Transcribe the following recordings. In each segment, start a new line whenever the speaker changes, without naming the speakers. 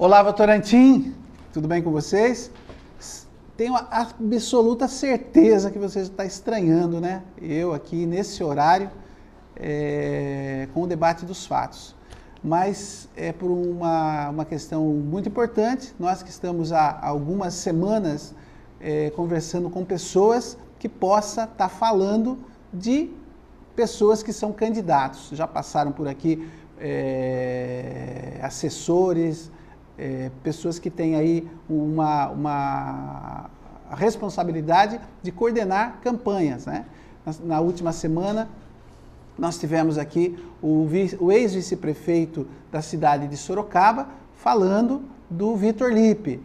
Olá, Votorantim, tudo bem com vocês? Tenho a absoluta certeza que você está estranhando, né? Eu aqui nesse horário, com o debate dos fatos. Mas é por uma questão muito importante, nós que estamos há algumas semanas conversando com pessoas que possa estar falando de pessoas que são candidatos. Já passaram por aqui assessores, pessoas que têm aí uma responsabilidade de coordenar campanhas, né? Na última semana, nós tivemos aqui o ex-vice-prefeito da cidade de Sorocaba falando do Vitor Lippe.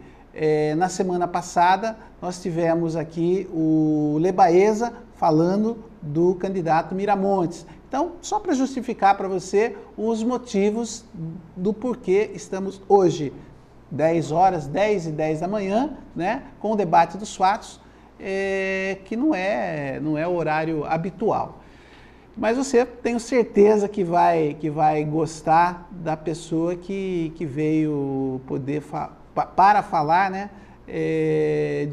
Na semana passada, nós tivemos aqui o Lebaeza falando do candidato Miramontes. Então, só para justificar para você os motivos do porquê estamos hoje, 10 horas, 10 e 10 da manhã, né, com o debate dos fatos, que não é o horário habitual. Mas você, tenho certeza que vai gostar da pessoa que veio poder para falar, né,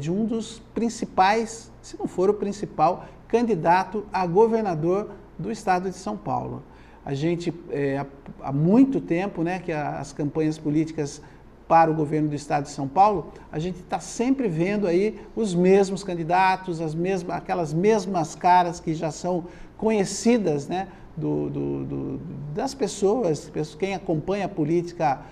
de um dos principais, se não for o principal, candidato a governador do estado de São Paulo. A gente, há muito tempo, né, que as campanhas políticas para o governo do estado de São Paulo, a gente está sempre vendo aí os mesmos candidatos, aquelas mesmas caras que já são conhecidas, né, das pessoas, quem acompanha a política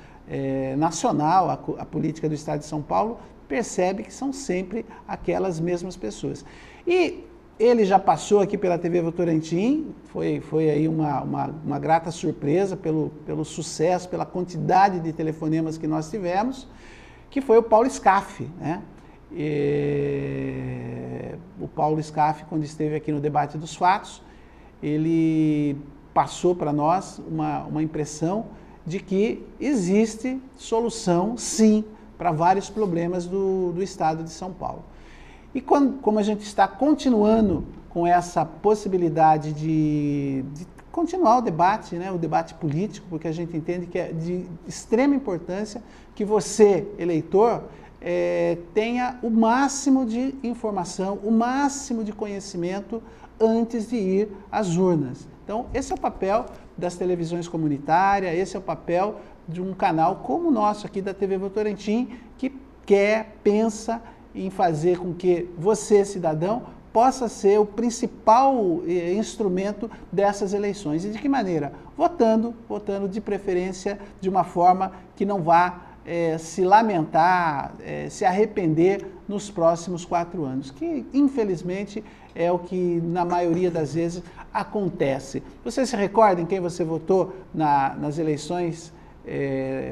nacional, a política do estado de São Paulo, percebe que são sempre aquelas mesmas pessoas. E ele já passou aqui pela TV Votorantim, foi aí uma grata surpresa pelo sucesso, pela quantidade de telefonemas que nós tivemos, que foi o Paulo Scaff, né? O Paulo Scaff, quando esteve aqui no debate dos fatos, ele passou para nós uma impressão de que existe solução, sim, para vários problemas do estado de São Paulo. E como a gente está continuando com essa possibilidade de continuar o debate, né, o debate político, porque a gente entende que é de extrema importância que você, eleitor, tenha o máximo de informação, o máximo de conhecimento antes de ir às urnas. Então, esse é o papel das televisões comunitárias, esse é o papel de um canal como o nosso aqui da TV Votorantim, que pensa em fazer com que você, cidadão, possa ser o principal instrumento dessas eleições. E de que maneira? Votando de preferência de uma forma que não vá se lamentar, se arrepender nos próximos 4 anos, que infelizmente é o que na maioria das vezes acontece. Você se recorda em quem você votou nas eleições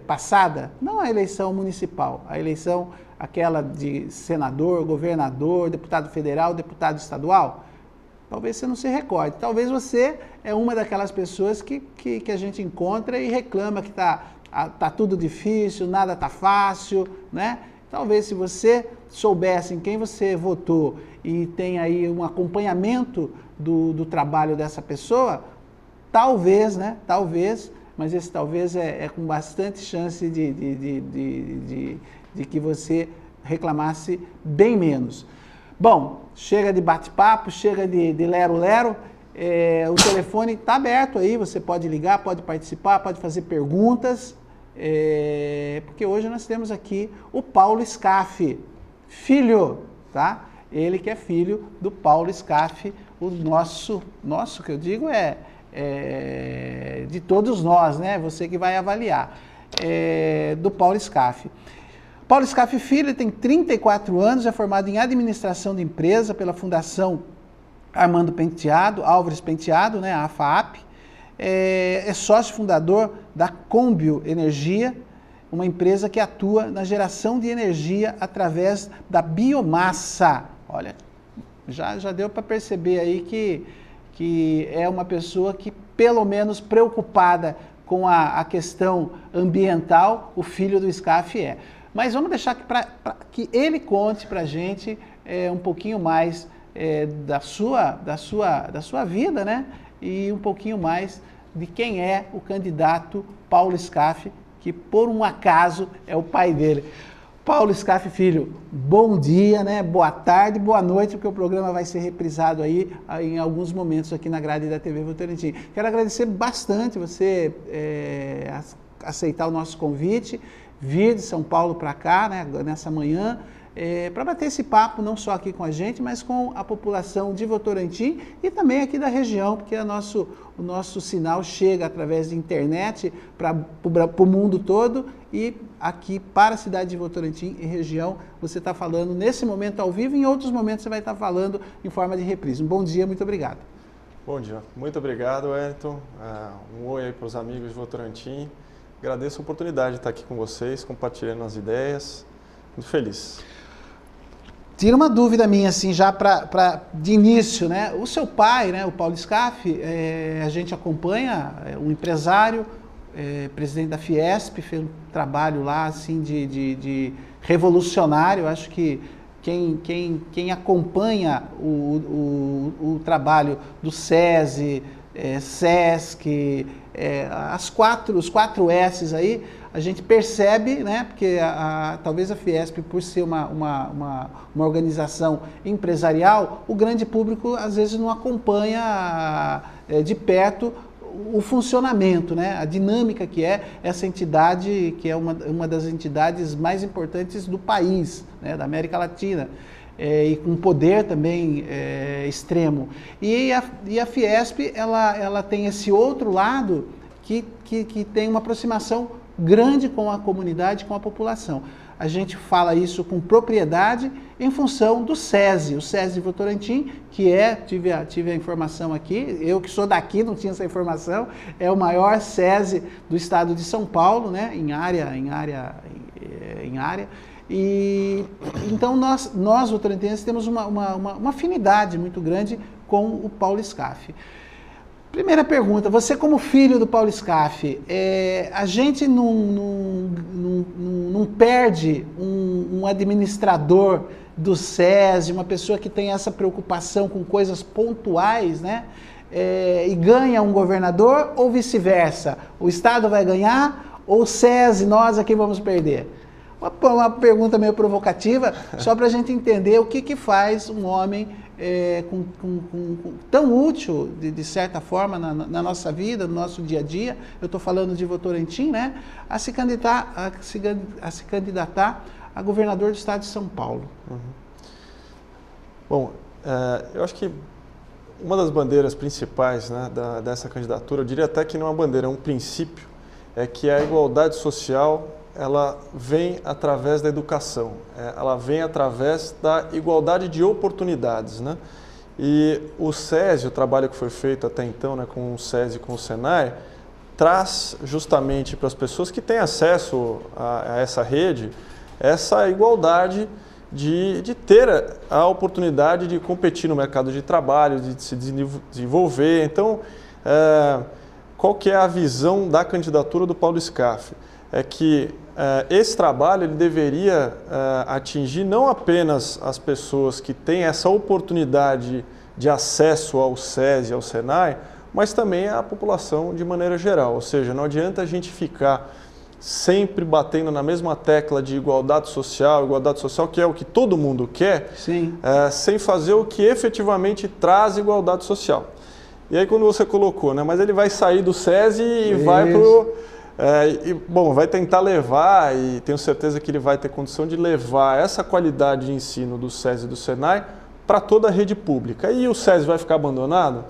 passadas? Não a eleição municipal, a eleição aquela de senador, governador, deputado federal, deputado estadual? Talvez você não se recorde. Talvez você é uma daquelas pessoas que a gente encontra e reclama que tá tudo difícil, nada tá fácil, né? Talvez se você soubesse em quem você votou e tem aí um acompanhamento do trabalho dessa pessoa, talvez, né? Talvez, mas esse talvez é com bastante chance de que você reclamasse bem menos. Bom, chega de bate-papo, chega de lero-lero, o telefone está aberto aí, você pode ligar, pode participar, pode fazer perguntas, porque hoje nós temos aqui o Paulo Scaff, filho, tá? Ele que é filho do Paulo Scaff, o nosso que eu digo de todos nós, né? Você que vai avaliar, do Paulo Scaff. Paulo Scaff Filho tem 34 anos, é formado em administração de empresa pela Fundação Armando Álvares Penteado, né, a AFAP. É sócio fundador da Combio Energia, uma empresa que atua na geração de energia através da biomassa. Olha, já deu para perceber aí que é uma pessoa que, pelo menos preocupada com a questão ambiental, o filho do Scaff é. Mas vamos deixar que ele conte para a gente um pouquinho mais da sua vida, né? E um pouquinho mais de quem é o candidato Paulo Scaff, que por um acaso é o pai dele. Paulo Scaff Filho, bom dia, né? Boa tarde, boa noite, porque o programa vai ser reprisado aí em alguns momentos aqui na grade da TV Votorantim. Quero agradecer bastante você aceitar o nosso convite, vir de São Paulo para cá, né, nessa manhã, para bater esse papo não só aqui com a gente, mas com a população de Votorantim e também aqui da região, porque o nosso sinal chega através de internet para o mundo todo e aqui para a cidade de Votorantim e região você está falando nesse momento ao vivo e em outros momentos você vai estar falando em forma de reprise. Um bom dia, muito obrigado.
Bom dia, muito obrigado, Wellington. Um oi aí para os amigos de Votorantim. Agradeço a oportunidade de estar aqui com vocês, compartilhando as ideias. Muito feliz.
Tira uma dúvida minha, assim, já de início, né? O seu pai, né, o Paulo Scaff, a gente acompanha, um empresário, presidente da Fiesp, fez um trabalho lá, assim, de revolucionário. Acho que quem acompanha o trabalho do SESI, SESC, os 4 S's aí, a gente percebe, né, porque talvez a Fiesp, por ser uma organização empresarial, o grande público às vezes não acompanha de perto o funcionamento, né, a dinâmica que é essa entidade, que é uma das entidades mais importantes do país, né, da América Latina. E com poder também extremo. E a Fiesp, ela tem esse outro lado que tem uma aproximação grande com a comunidade, com a população. A gente fala isso com propriedade em função do SESI, o SESI Votorantim, que tive a informação aqui, eu que sou daqui, não tinha essa informação, é o maior SESI do estado de São Paulo, né, em área. E então nós votorantinenses temos uma afinidade muito grande com o Paulo Scaff. Primeira pergunta, você como filho do Paulo Scaff, a gente não perde um administrador do SESI, uma pessoa que tem essa preocupação com coisas pontuais, né? E ganha um governador ou vice-versa? O Estado vai ganhar ou o SESI, nós aqui vamos perder? Uma pergunta meio provocativa, só para a gente entender o que faz um homem tão útil, de certa forma, na nossa vida, no nosso dia a dia. Eu estou falando de Votorantim, né? A se candidatar a governador do estado de São Paulo.
Uhum. Bom, eu acho que uma das bandeiras principais, né, dessa candidatura, eu diria até que não é uma bandeira, é um princípio, é que a igualdade social ela vem através da educação, ela vem através da igualdade de oportunidades, né? E o SESI, o trabalho que foi feito até então, né, com o SESI e com o SENAI, traz justamente para as pessoas que têm acesso a essa rede, essa igualdade de ter a oportunidade de competir no mercado de trabalho, de se desenvolver. Então, qual que é a visão da candidatura do Paulo Scaff? É que esse trabalho ele deveria atingir não apenas as pessoas que têm essa oportunidade de acesso ao SESI, ao SENAI, mas também a população de maneira geral. Ou seja, não adianta a gente ficar sempre batendo na mesma tecla de igualdade social, que é o que todo mundo quer, sem fazer o que efetivamente traz igualdade social. E aí quando você colocou, né, mas ele vai sair do SESI e vai para o... bom, vai tentar levar, e tenho certeza que ele vai ter condição de levar essa qualidade de ensino do SESI e do SENAI para toda a rede pública. E o SESI vai ficar abandonado?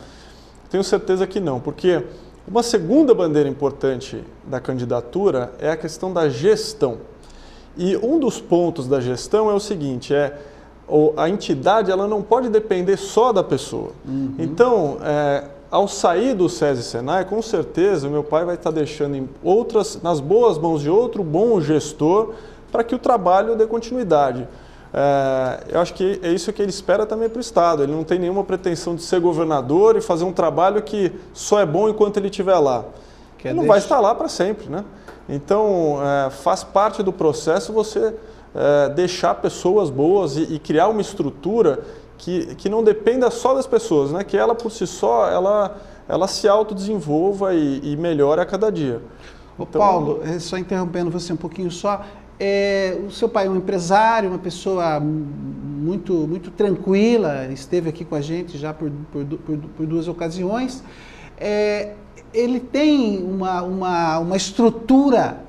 Tenho certeza que não, porque uma segunda bandeira importante da candidatura é a questão da gestão. E um dos pontos da gestão é o seguinte, a entidade ela não pode depender só da pessoa. Uhum. Então, ao sair do SESI e SENAI, com certeza o meu pai vai estar deixando nas boas mãos de outro bom gestor para que o trabalho dê continuidade. Eu acho que é isso que ele espera também para o Estado. Ele não tem nenhuma pretensão de ser governador e fazer um trabalho que só é bom enquanto ele estiver lá. Ele não vai estar lá para sempre, né? Então, faz parte do processo você deixar pessoas boas e criar uma estrutura que não dependa só das pessoas, né? Que ela por si só, ela se autodesenvolva e melhore a cada dia.
Ô, Paulo, só interrompendo você um pouquinho só, o seu pai é um empresário, uma pessoa muito tranquila, esteve aqui com a gente já por 2 ocasiões. Ele tem uma estrutura,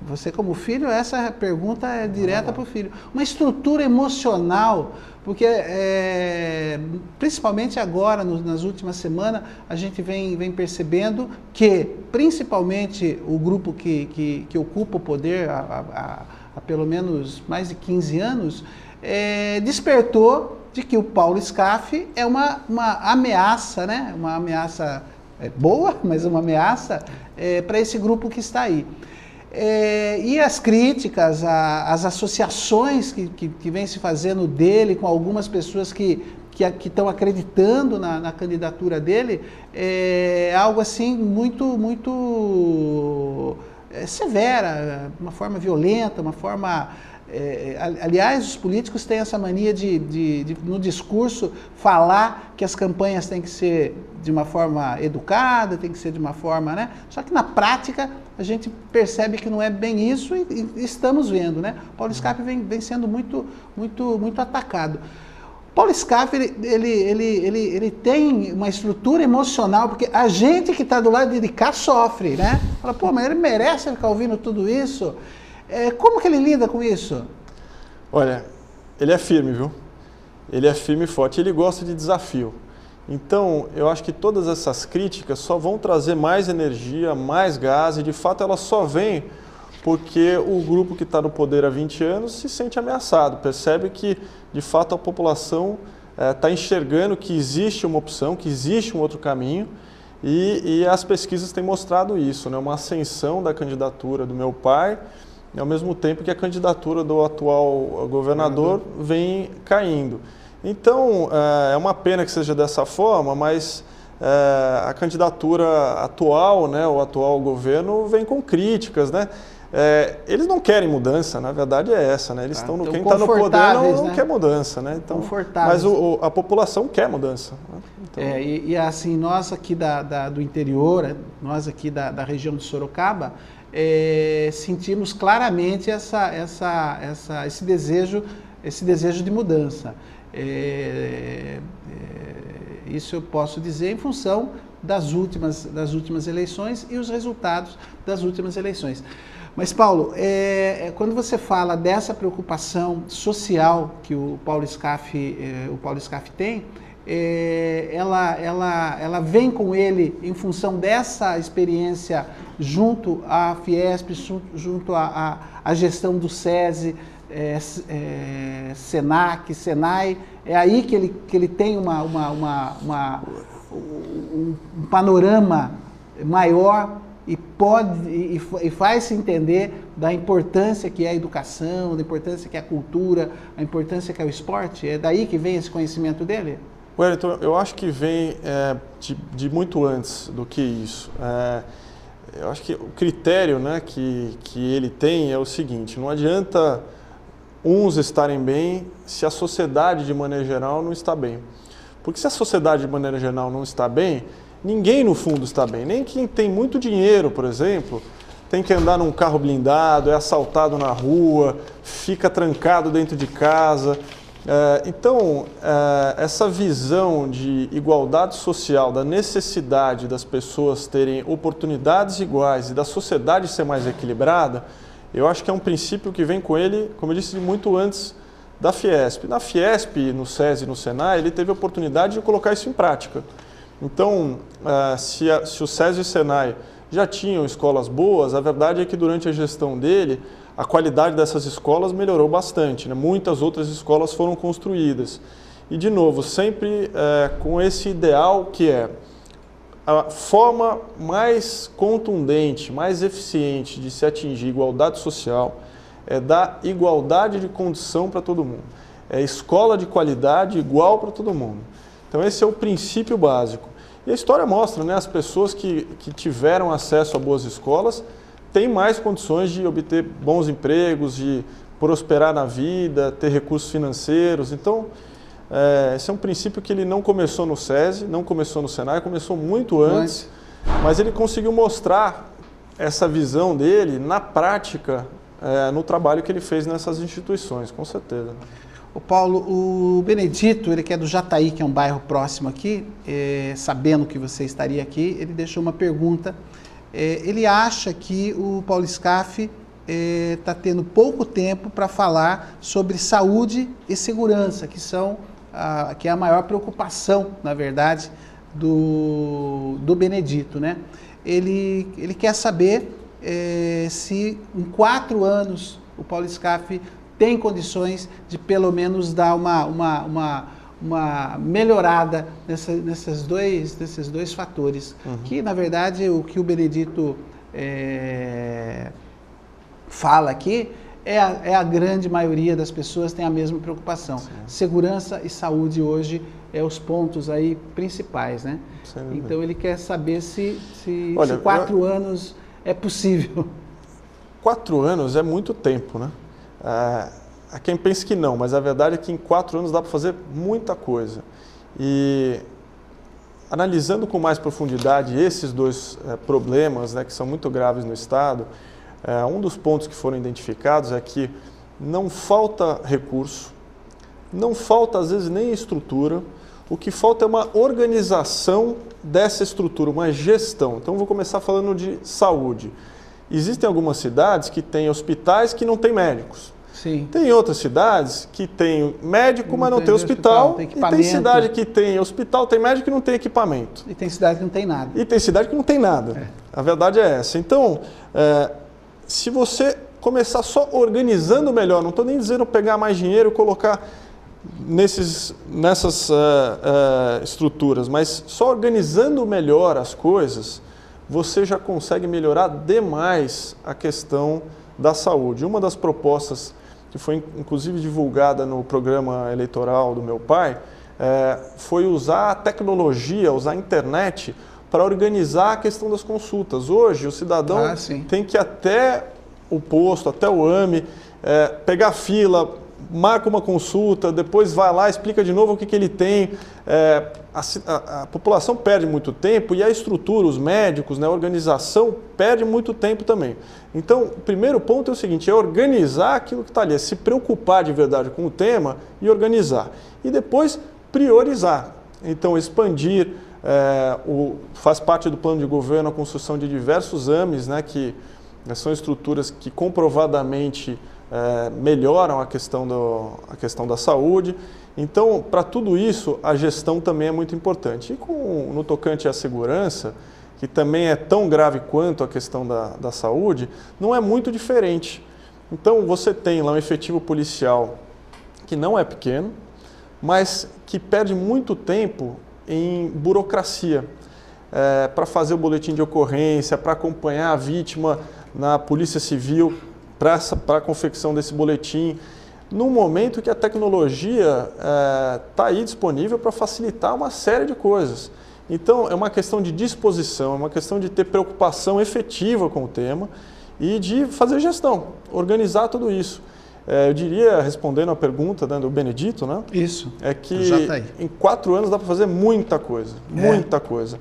você como filho, essa pergunta é direta para o filho, uma estrutura emocional, porque principalmente agora, nas últimas semanas, a gente vem percebendo que, principalmente o grupo que ocupa o poder há pelo menos mais de 15 anos, despertou de que o Paulo Scaff é uma ameaça, né? Uma ameaça boa, mas uma ameaça para esse grupo que está aí. E as críticas, as associações que vem se fazendo dele com algumas pessoas que estão acreditando na candidatura dele, é algo assim muito severa, uma forma violenta, uma forma... aliás, os políticos têm essa mania de no discurso, falar que as campanhas têm que ser de uma forma educada, tem que ser de uma forma, né? Só que na prática a gente percebe que não é bem isso e estamos vendo, né? Paulo Scaff vem sendo muito atacado. Paulo Scaff, ele tem uma estrutura emocional, porque a gente que está do lado de cá sofre, né? Fala, pô, mas ele merece ficar ouvindo tudo isso? Como que ele lida com isso?
Olha, ele é firme, viu? Ele é firme e forte, ele gosta de desafio. Então, eu acho que todas essas críticas só vão trazer mais energia, mais gás, e de fato elas só vêm porque o grupo que está no poder há 20 anos se sente ameaçado, percebe que de fato a população está enxergando que existe uma opção, que existe um outro caminho, e as pesquisas têm mostrado isso, né? Uma ascensão da candidatura do meu pai, e ao mesmo tempo que a candidatura do atual governador vem caindo. Então, é uma pena que seja dessa forma, mas a candidatura atual, né, o atual governo, vem com críticas, né? Eles não querem mudança, na verdade é essa, né? Eles estão quem está no poder não quer mudança, né? Então, mas a população quer mudança. Né? Então...
e assim, nós aqui do interior, nós aqui da região de Sorocaba, sentimos claramente esse desejo de mudança. Isso eu posso dizer em função das últimas eleições e os resultados das últimas eleições. Mas, Paulo, quando você fala dessa preocupação social que o Paulo Scaff tem, ela vem com ele em função dessa experiência junto à Fiesp, junto à gestão do SESI, Senac, Senai, é aí que ele tem um panorama maior e faz-se entender da importância que é a educação, da importância que é a cultura, a importância que é o esporte? É daí que vem esse conhecimento dele?
Wellington, eu acho que vem de muito antes do que isso. Eu acho que o critério, né, que ele tem é o seguinte: não adianta uns estarem bem se a sociedade de maneira geral não está bem. Porque se a sociedade de maneira geral não está bem, ninguém no fundo está bem. Nem quem tem muito dinheiro, por exemplo, tem que andar num carro blindado, é assaltado na rua, fica trancado dentro de casa. Então, essa visão de igualdade social, da necessidade das pessoas terem oportunidades iguais e da sociedade ser mais equilibrada, eu acho que é um princípio que vem com ele, como eu disse, muito antes da Fiesp. Na Fiesp, no SESI e no Senai, ele teve a oportunidade de colocar isso em prática. Então, se o SESI e o Senai já tinham escolas boas, a verdade é que durante a gestão dele, a qualidade dessas escolas melhorou bastante, né? Muitas outras escolas foram construídas. E, de novo, sempre com esse ideal que é a forma mais contundente, mais eficiente de se atingir igualdade social é dar igualdade de condição para todo mundo. É escola de qualidade igual para todo mundo. Então esse é o princípio básico. E a história mostra, né, as pessoas que tiveram acesso a boas escolas têm mais condições de obter bons empregos, de prosperar na vida, ter recursos financeiros. Então, esse é um princípio que ele não começou no SESI, não começou no Senai, começou muito antes, mas ele conseguiu mostrar essa visão dele na prática, no trabalho que ele fez nessas instituições, com certeza.
O Paulo, o Benedito, ele que é do Jataí, que é um bairro próximo aqui, sabendo que você estaria aqui, ele deixou uma pergunta. Ele acha que o Paulo Scaff está tendo pouco tempo para falar sobre saúde e segurança, que é a maior preocupação, na verdade, do Benedito, né? Ele quer saber se em 4 anos o Paulo Scaff tem condições de pelo menos dar uma melhorada nesses dois fatores, que na verdade o que o Benedito fala aqui é a grande maioria das pessoas tem a mesma preocupação. Sim. Segurança e saúde hoje os pontos aí principais, né? Sim. Então ele quer saber se 4 anos é possível.
4 anos é muito tempo, né? Há quem pense que não, mas a verdade é que em 4 anos dá para fazer muita coisa. E analisando com mais profundidade esses 2 problemas, né, que são muito graves no Estado, um dos pontos que foram identificados é que não falta recurso, não falta às vezes nem estrutura, o que falta é uma organização dessa estrutura, uma gestão. Então vou começar falando de saúde. Existem algumas cidades que têm hospitais que não têm médicos.
Sim.
Tem outras cidades que tem médico, mas não tem hospital. E tem cidade que tem hospital, tem médico e não tem equipamento.
E tem cidade que não tem nada.
E tem cidade que não tem nada. A verdade é essa. Então, se você começar só organizando melhor, não estou nem dizendo pegar mais dinheiro e colocar nessas estruturas, mas só organizando melhor as coisas, você já consegue melhorar demais a questão da saúde. Uma das propostas que foi inclusive divulgada no programa eleitoral do meu pai, foi usar a tecnologia, usar a internet para organizar a questão das consultas. Hoje o cidadão tem que ir até o posto, até o AME, pegar fila, marca uma consulta, depois vai lá, explica de novo o que ele tem. A população perde muito tempo e a estrutura, os médicos, né, a organização perde muito tempo também. Então, o primeiro ponto é o seguinte, é organizar aquilo que está ali, é se preocupar de verdade com o tema e organizar. E depois priorizar. Então, expandir, faz parte do plano de governo a construção de diversos AMEs, né, que são estruturas que comprovadamente melhoram a questão da saúde. Então, para tudo isso, a gestão também é muito importante. E no tocante à segurança, que também é tão grave quanto a questão da saúde, não é muito diferente. Então, você tem lá um efetivo policial que não é pequeno, mas que perde muito tempo em burocracia, para fazer o boletim de ocorrência, para acompanhar a vítima na Polícia Civil, para a confecção desse boletim, no momento que a tecnologia está aí disponível para facilitar uma série de coisas. Então, é uma questão de disposição, é uma questão de ter preocupação efetiva com o tema e de fazer gestão, organizar tudo isso. Eu diria, respondendo a pergunta do Benedito, né?
Isso,
é que em 4 anos dá para fazer muita coisa, muita coisa.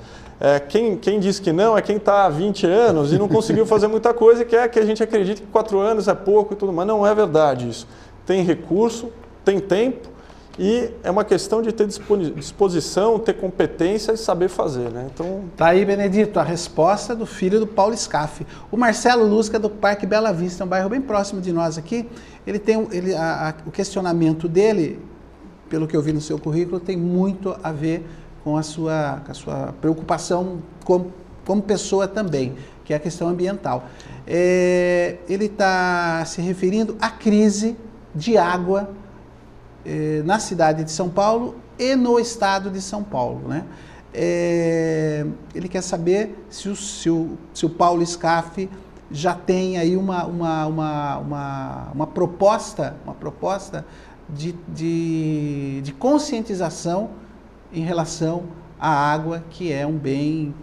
Quem diz que não é quem está há 20 anos e não conseguiu fazer muita coisa e quer que a gente acredite que 4 anos é pouco e tudo, mas não é verdade isso. Tem recurso, tem tempo e é uma questão de ter disposição, ter competência e saber fazer, né? Então...
Tá aí, Benedito, a resposta do filho do Paulo Scaff. O Marcelo Lusca, do Parque Bela Vista, um bairro bem próximo de nós aqui, ele tem o questionamento dele, pelo que eu vi no seu currículo, tem muito a ver com a sua preocupação como pessoa também, que é a questão ambiental. Ele está se referindo à crise de água na cidade de São Paulo e no estado de São Paulo, né? Ele quer saber se o Paulo Scaff já tem aí uma proposta de conscientização em relação à água, que é um bem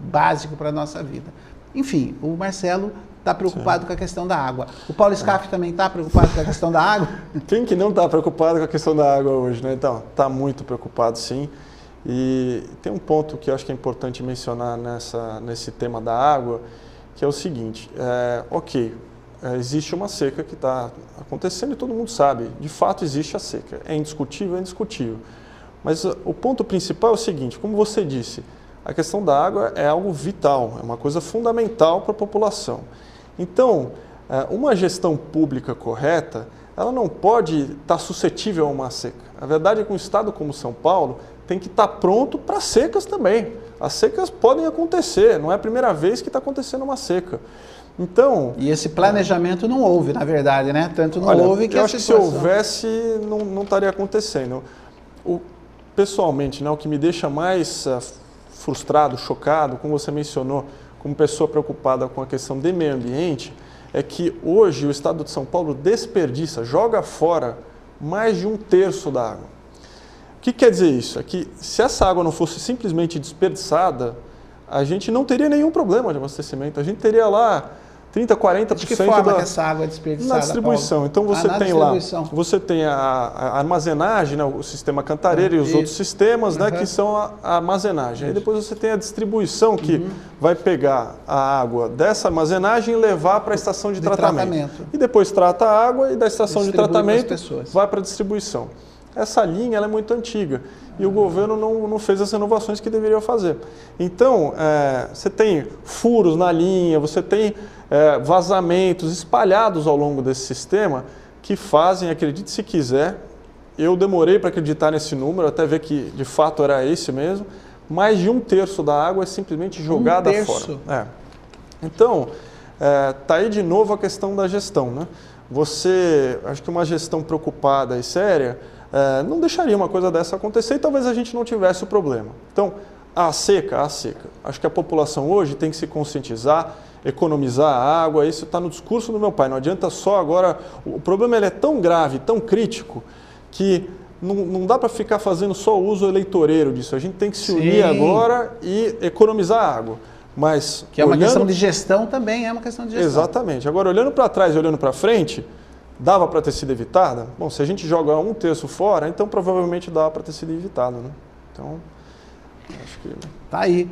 básico para a nossa vida. Enfim, o Marcelo está preocupado com a questão da água. O Paulo Scaff também está preocupado com a questão da água?
Quem que não está preocupado com a questão da água hoje, né? Então, está muito preocupado, sim. E tem um ponto que eu acho que é importante mencionar nesse tema da água, que é o seguinte, existe uma seca que está acontecendo e todo mundo sabe, de fato existe a seca, é indiscutível, mas o ponto principal é o seguinte, como você disse, a questão da água é algo vital, é uma coisa fundamental para a população. Então, uma gestão pública correta, ela não pode estar suscetível a uma seca. A verdade é que um estado como São Paulo tem que estar pronto para secas também. As secas podem acontecer, não é a primeira vez que está acontecendo uma seca. Então,
e esse planejamento não houve, na verdade, né? Tanto não houve que
eu acho que se houvesse, não estaria acontecendo. Pessoalmente, né, o que me deixa mais frustrado, chocado, como você mencionou, como pessoa preocupada com a questão do meio ambiente, é que hoje o estado de São Paulo desperdiça, joga fora mais de 1/3 da água. O que quer dizer isso? É que se essa água não fosse simplesmente desperdiçada, a gente não teria nenhum problema de abastecimento. A gente teria lá 30%, 40%
de que forma que essa água é desperdiçada,
na distribuição.
Paulo?
Então você tem lá, você tem a armazenagem, né, o sistema Cantareira e os outros sistemas, né, que são a armazenagem. Aí depois você tem a distribuição que vai pegar a água dessa armazenagem e levar para a estação de tratamento. E depois trata a água e da estação de tratamento vai para a distribuição. Essa linha ela é muito antiga e o governo não fez as inovações que deveria fazer. Então, você tem furos na linha, você tem vazamentos espalhados ao longo desse sistema que fazem, acredite se quiser, eu demorei para acreditar nesse número, até ver que de fato era esse mesmo, mais de 1/3 da água é simplesmente jogada fora. Então, tá aí de novo a questão da gestão, né? Acho que uma gestão preocupada e séria não deixaria uma coisa dessa acontecer e talvez a gente não tivesse o problema. Então, a seca. Acho que a população hoje tem que se conscientizar, economizar a água, isso está no discurso do meu pai, não adianta só agora, o problema ele é tão grave, tão crítico, que não dá para ficar fazendo só uso eleitoreiro disso, a gente tem que se unir agora e economizar a água. Mas,
que é uma questão de gestão também, é uma questão de gestão.
Exatamente. Agora, olhando para trás e olhando para frente, dava para ter sido evitada? Bom, se a gente joga 1/3 fora, então provavelmente dava para ter sido evitado, né? Então, acho que...
Tá aí.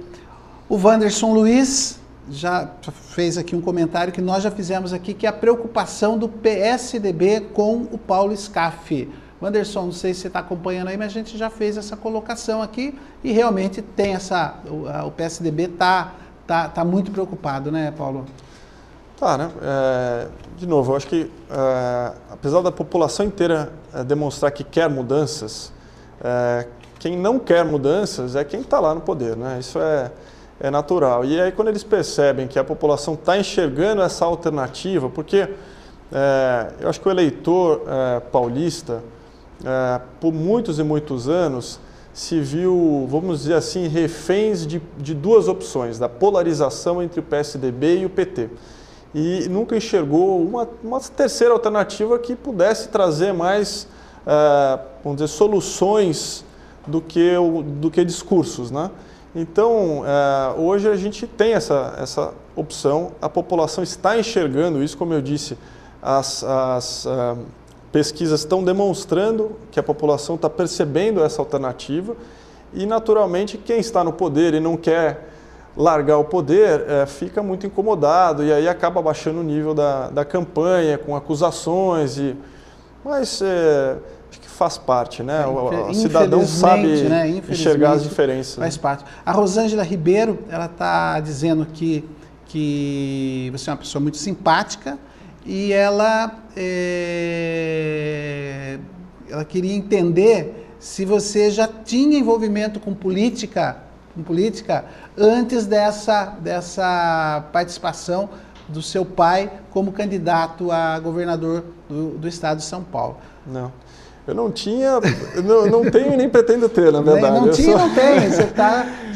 O Wanderson Luiz já fez aqui um comentário que nós já fizemos aqui, que é a preocupação do PSDB com o Paulo Scaff. Wanderson, não sei se você está acompanhando aí, mas a gente já fez essa colocação aqui e realmente tem o PSDB tá muito preocupado, né, Paulo?
Tá, né? De novo, eu acho que apesar da população inteira demonstrar que quer mudanças, quem não quer mudanças é quem está lá no poder, né? Isso é natural. E aí quando eles percebem que a população está enxergando essa alternativa, porque eu acho que o eleitor paulista, por muitos e muitos anos, se viu, vamos dizer assim, reféns de duas opções, da polarização entre o PSDB e o PT. E nunca enxergou uma terceira alternativa que pudesse trazer mais, vamos dizer, soluções do que discursos, né? Então, hoje a gente tem essa opção, a população está enxergando isso, como eu disse, as pesquisas estão demonstrando que a população está percebendo essa alternativa e, naturalmente, quem está no poder e não quer largar o poder, fica muito incomodado e aí acaba baixando o nível da campanha, com acusações, mas acho que faz parte, né? O cidadão sabe, né, enxergar as diferenças.
Faz parte. A Rosângela Ribeiro, ela está dizendo que você é uma pessoa muito simpática e ela queria entender se você já tinha envolvimento com política antes dessa participação do seu pai como candidato a governador do estado de São Paulo.
Não, eu não tinha, não tenho e nem pretendo ter, na verdade.
Não tem,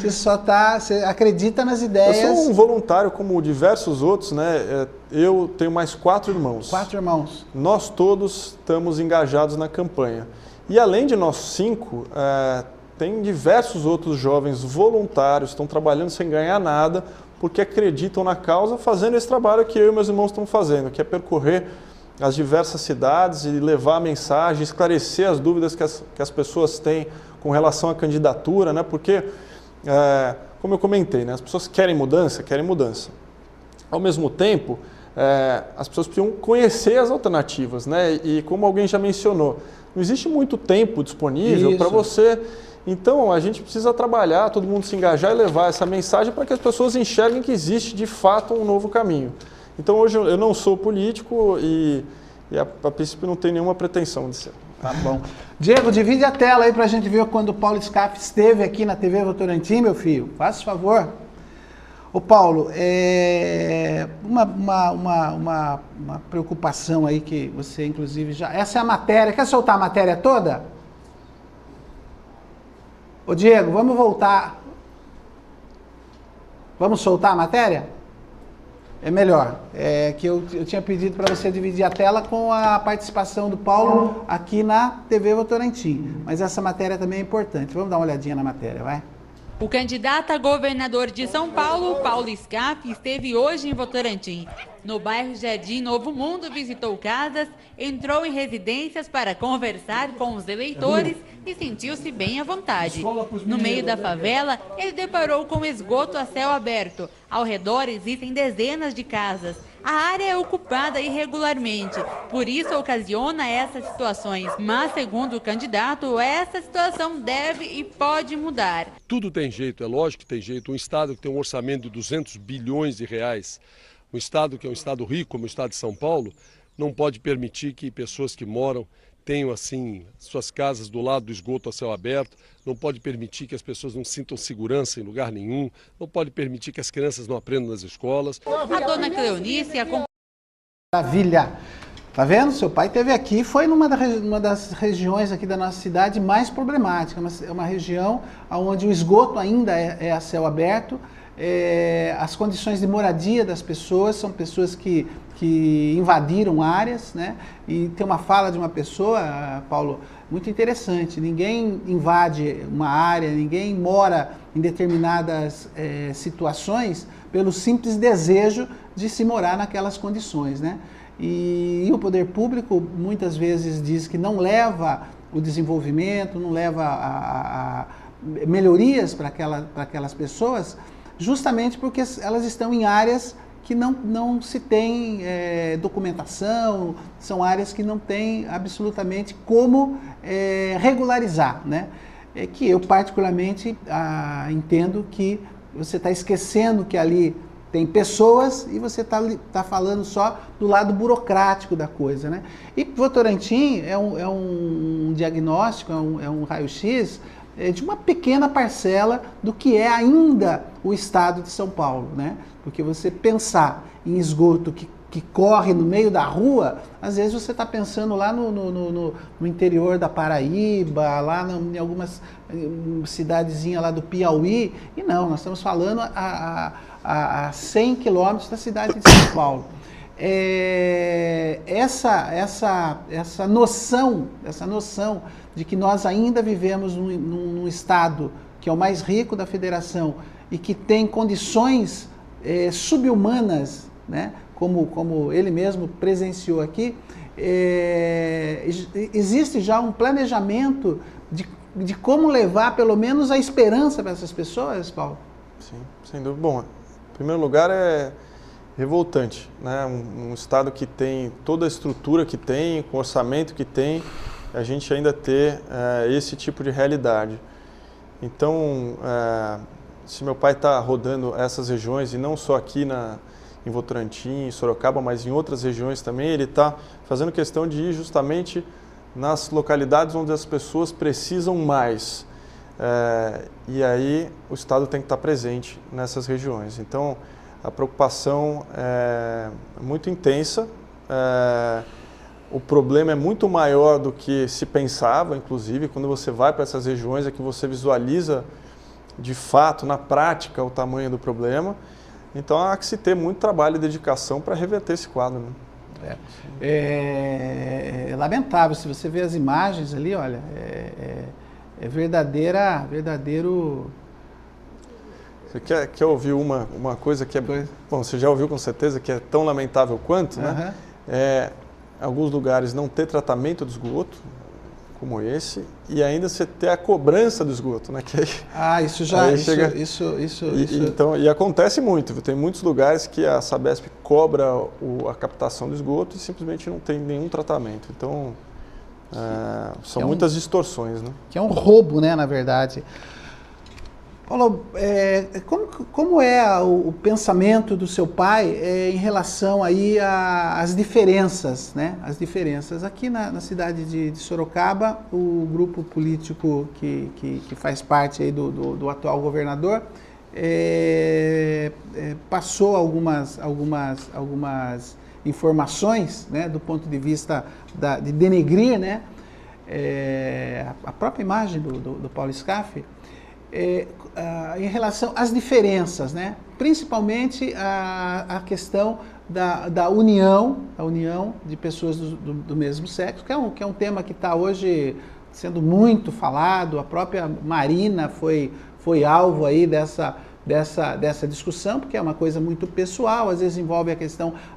você acredita nas ideias.
Eu sou um voluntário como diversos outros, né? Eu tenho mais 4 irmãos.
4 irmãos.
Nós todos estamos engajados na campanha. E além de nós 5, tem diversos outros jovens voluntários, estão trabalhando sem ganhar nada, porque acreditam na causa, fazendo esse trabalho que eu e meus irmãos estão fazendo, que é percorrer as diversas cidades e levar a mensagem, esclarecer as dúvidas que as pessoas têm com relação à candidatura, né? Porque, como eu comentei, né? As pessoas querem mudança, querem mudança. Ao mesmo tempo, as pessoas precisam conhecer as alternativas, né? E como alguém já mencionou, não existe muito tempo disponível para você. Então, a gente precisa trabalhar, todo mundo se engajar e levar essa mensagem para que as pessoas enxerguem que existe, de fato, um novo caminho. Então, hoje eu não sou político e a princípio não tenho nenhuma pretensão de ser.
Tá bom. Diego, divide a tela aí para a gente ver quando o Paulo Scaff esteve aqui na TV Votorantim, meu filho. Faça favor. Ô Paulo, uma preocupação aí que você inclusive já... Essa é a matéria, quer soltar a matéria toda? Ô Diego, vamos voltar. Vamos soltar a matéria? É melhor. Que eu tinha pedido para você dividir a tela com a participação do Paulo aqui na TV Votorantim. Mas essa matéria também é importante. Vamos dar uma olhadinha na matéria, vai?
O candidato a governador de São Paulo, Paulo Scaff, esteve hoje em Votorantim. No bairro Jardim Novo Mundo, visitou casas, entrou em residências para conversar com os eleitores e sentiu-se bem à vontade. No meio da favela, ele deparou com esgoto a céu aberto. Ao redor existem dezenas de casas. A área é ocupada irregularmente, por isso ocasiona essas situações. Mas, segundo o candidato, essa situação deve e pode mudar.
Tudo tem jeito, é lógico que tem jeito. Um estado que tem um orçamento de 200 bilhões de reais, um estado que é um estado rico, como o estado de São Paulo, não pode permitir que pessoas que moram tenham assim suas casas do lado do esgoto a céu aberto, não pode permitir que as pessoas não sintam segurança em lugar nenhum, não pode permitir que as crianças não aprendam nas escolas.
A dona Cleonice
Maravilha! Tá vendo? Seu pai esteve aqui, foi numa das regiões aqui da nossa cidade mais problemática. É uma região onde o esgoto ainda é a céu aberto. As condições de moradia das pessoas são pessoas que invadiram áreas, né? E tem uma fala de uma pessoa, Paulo, muito interessante. Ninguém invade uma área, ninguém mora em determinadas situações pelo simples desejo de se morar naquelas condições, né? E o poder público muitas vezes diz que não leva o desenvolvimento, não leva a melhorias para aquelas pessoas, justamente porque elas estão em áreas que não se tem documentação, são áreas que não tem absolutamente como regularizar, né? Que eu particularmente entendo que você está esquecendo que ali tem pessoas e você está falando só do lado burocrático da coisa, né? E Votorantim é um diagnóstico, é um raio-x de uma pequena parcela do que é ainda o estado de São Paulo, né? Porque você pensar em esgoto que corre no meio da rua, às vezes você está pensando lá no interior da Paraíba, lá em algumas cidadezinhas lá do Piauí, e não, nós estamos falando a 100 quilômetros da cidade de São Paulo. Essa noção de que nós ainda vivemos num estado que é o mais rico da federação e que tem condições subhumanas, né? Como ele mesmo presenciou aqui, existe já um planejamento de como levar pelo menos a esperança para essas pessoas, Paulo?
Sim, sem dúvida. Bom, em primeiro lugar é revoltante, né? Um estado que tem toda a estrutura que tem, com o orçamento que tem, a gente ainda ter esse tipo de realidade. Então, se meu pai está rodando essas regiões, e não só aqui em Votorantim, em Sorocaba, mas em outras regiões também, ele está fazendo questão de ir justamente nas localidades onde as pessoas precisam mais. E aí o Estado tem que estar presente nessas regiões. Então, a preocupação é muito intensa, o problema é muito maior do que se pensava, inclusive, quando você vai para essas regiões é que você visualiza de fato, na prática, o tamanho do problema. Então, há que se ter muito trabalho e dedicação para reverter esse quadro, né?
É lamentável, se você vê as imagens ali, olha, é verdadeiro...
Você quer ouvir uma coisa que é... Bom, você já ouviu com certeza que é tão lamentável quanto, né? Alguns lugares não ter tratamento de esgoto, como esse, e ainda você ter a cobrança do esgoto, né? Que
isso já,
Então, e acontece muito, viu? Tem muitos lugares que a Sabesp cobra a captação do esgoto e simplesmente não tem nenhum tratamento. Então, são muitas distorções, né?
Que é um roubo, né, na verdade. Paulo, como é o pensamento do seu pai em relação aí às diferenças, né? As diferenças. Aqui na cidade de Sorocaba, o grupo político que faz parte aí do atual governador passou algumas informações, né, do ponto de vista de denegrir, né, a própria imagem do Paulo Scaff. Em relação às diferenças, né? Principalmente a questão da união de pessoas do mesmo sexo, que é um tema que está hoje sendo muito falado. A própria Marina foi alvo aí dessa discussão, porque é uma coisa muito pessoal, às vezes envolve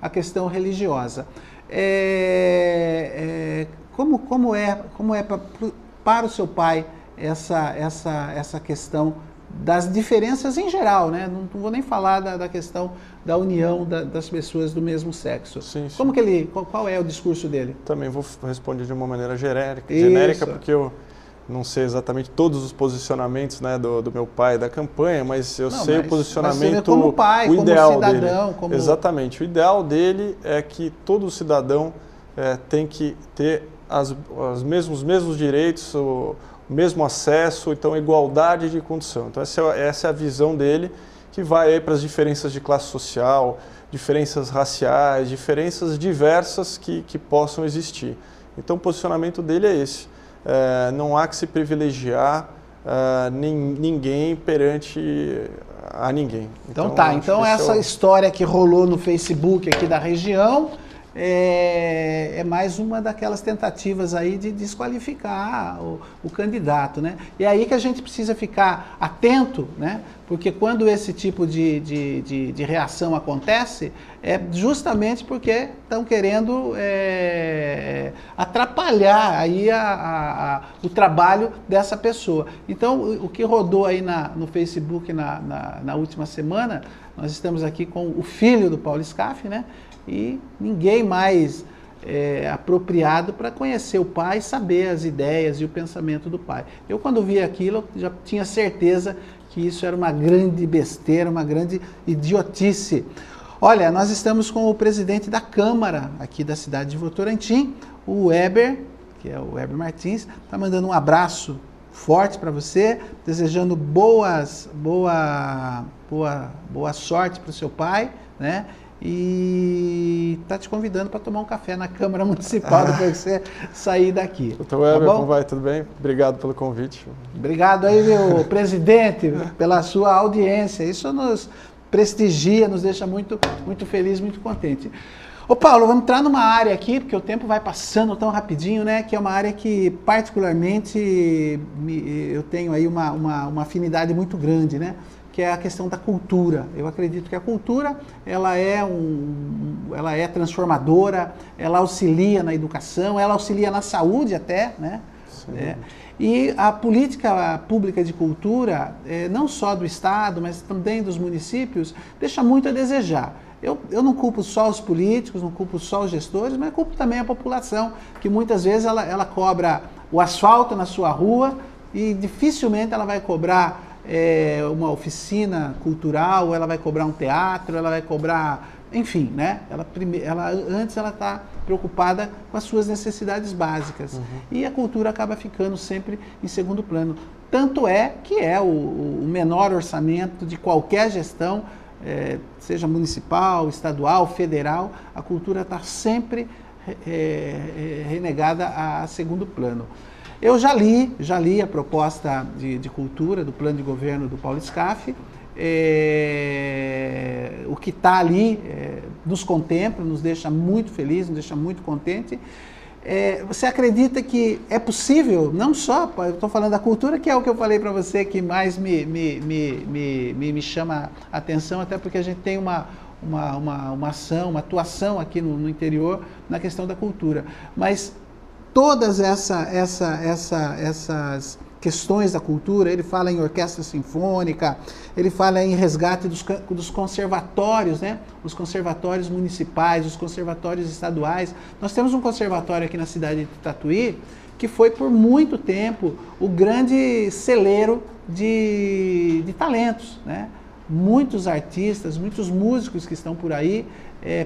a questão religiosa. Como é para o seu pai essa questão das diferenças em geral, né? Não vou nem falar da questão da união das pessoas do mesmo sexo.
Sim, sim.
Qual é o discurso dele?
Também vou responder de uma maneira genérica, porque eu não sei exatamente todos os posicionamentos, né, do meu pai da campanha, mas eu sei o posicionamento,
como pai,
o ideal
como cidadão,
dele. Exatamente. O ideal dele é que todo cidadão tem que ter os mesmos direitos, o mesmo acesso, então igualdade de condição. Então essa é a visão dele, que vai para as diferenças de classe social, diferenças raciais, diferenças diversas que possam existir. Então o posicionamento dele é esse. Não há que se privilegiar ninguém perante a ninguém.
Então essa história que rolou no Facebook aqui da região é mais uma daquelas tentativas aí de desqualificar o candidato, né? E é aí que a gente precisa ficar atento, né? Porque quando esse tipo de reação acontece, é justamente porque estão querendo atrapalhar aí o trabalho dessa pessoa. Então, o que rodou aí no Facebook na última semana, nós estamos aqui com o filho do Paulo Scaff, né? E ninguém mais apropriado para conhecer o pai, saber as ideias e o pensamento do pai. Eu, quando vi aquilo, já tinha certeza que isso era uma grande besteira, uma grande idiotice. Olha, nós estamos com o presidente da Câmara aqui da cidade de Votorantim, o Weber, que é o Weber Martins, está mandando um abraço forte para você, desejando boa sorte para o seu pai, né? E está te convidando para tomar um café na Câmara Municipal depois que você sair daqui.
Doutor Weber, como vai? Tudo bem? Obrigado pelo convite.
Obrigado aí, meu presidente, pela sua audiência. Isso nos prestigia, nos deixa muito, muito feliz, muito contente. Ô Paulo, vamos entrar numa área aqui, porque o tempo vai passando tão rapidinho, né? Que é uma área que particularmente eu tenho aí uma afinidade muito grande, né? Que é a questão da cultura. Eu acredito que a cultura ela é transformadora, ela auxilia na educação, ela auxilia na saúde até, né? E a política pública de cultura, não só do Estado, mas também dos municípios, deixa muito a desejar. Eu não culpo só os políticos, não culpo só os gestores, mas culpo também a população, que muitas vezes ela cobra o asfalto na sua rua e dificilmente ela vai cobrar uma oficina cultural, ela vai cobrar um teatro, ela vai cobrar, enfim, né? Antes ela está preocupada com as suas necessidades básicas. E a cultura acaba ficando sempre em segundo plano. Tanto é que é o menor orçamento de qualquer gestão, seja municipal, estadual, federal, a cultura está sempre renegada a segundo plano. Eu já li a proposta de cultura do plano de governo do Paulo Scaff. O que está ali nos contempla, nos deixa muito feliz, nos deixa muito contente. Você acredita que é possível, não só, eu estou falando da cultura, que é o que eu falei para você que mais me chama a atenção, até porque a gente tem uma ação, uma atuação aqui no interior na questão da cultura. Mas todas essas questões da cultura. Ele fala em orquestra sinfônica, ele fala em resgate dos conservatórios, né? Os conservatórios municipais, os conservatórios estaduais. Nós temos um conservatório aqui na cidade de Tatuí, que foi por muito tempo o grande celeiro de talentos, né? Muitos artistas, muitos músicos que estão por aí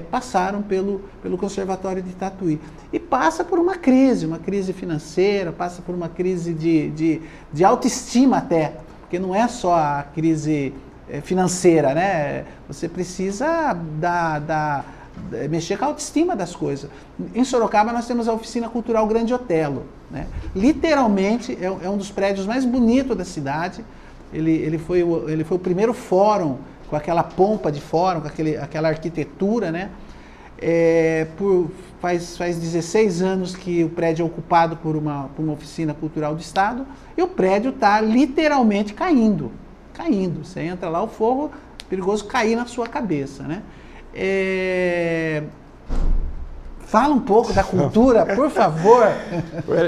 passaram pelo Conservatório de Tatuí. E passa por uma crise financeira, passa por uma crise de autoestima até, porque não é só a crise financeira, né? Você precisa mexer com a autoestima das coisas. Em Sorocaba nós temos a Oficina Cultural Grande Otelo, né? Literalmente é um dos prédios mais bonitos da cidade. Ele foi o primeiro fórum, com aquela pompa de fórum, com aquela arquitetura, né? Faz 16 anos que o prédio é ocupado por uma oficina cultural do Estado, e o prédio está literalmente caindo. Você entra lá, o forro perigoso cair na sua cabeça, né? Fala um pouco da cultura, por favor.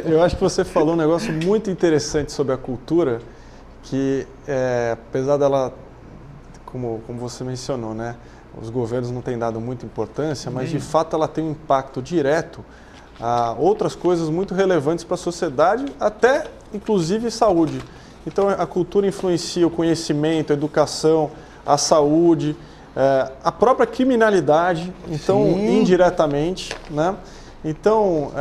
Eu acho que você falou um negócio muito interessante sobre a cultura, que apesar dela, como você mencionou, né, os governos não têm dado muita importância, mas de fato ela tem um impacto direto a outras coisas muito relevantes para a sociedade, até inclusive saúde. Então a cultura influencia o conhecimento, a educação, a saúde, a própria criminalidade, então indiretamente, né? Então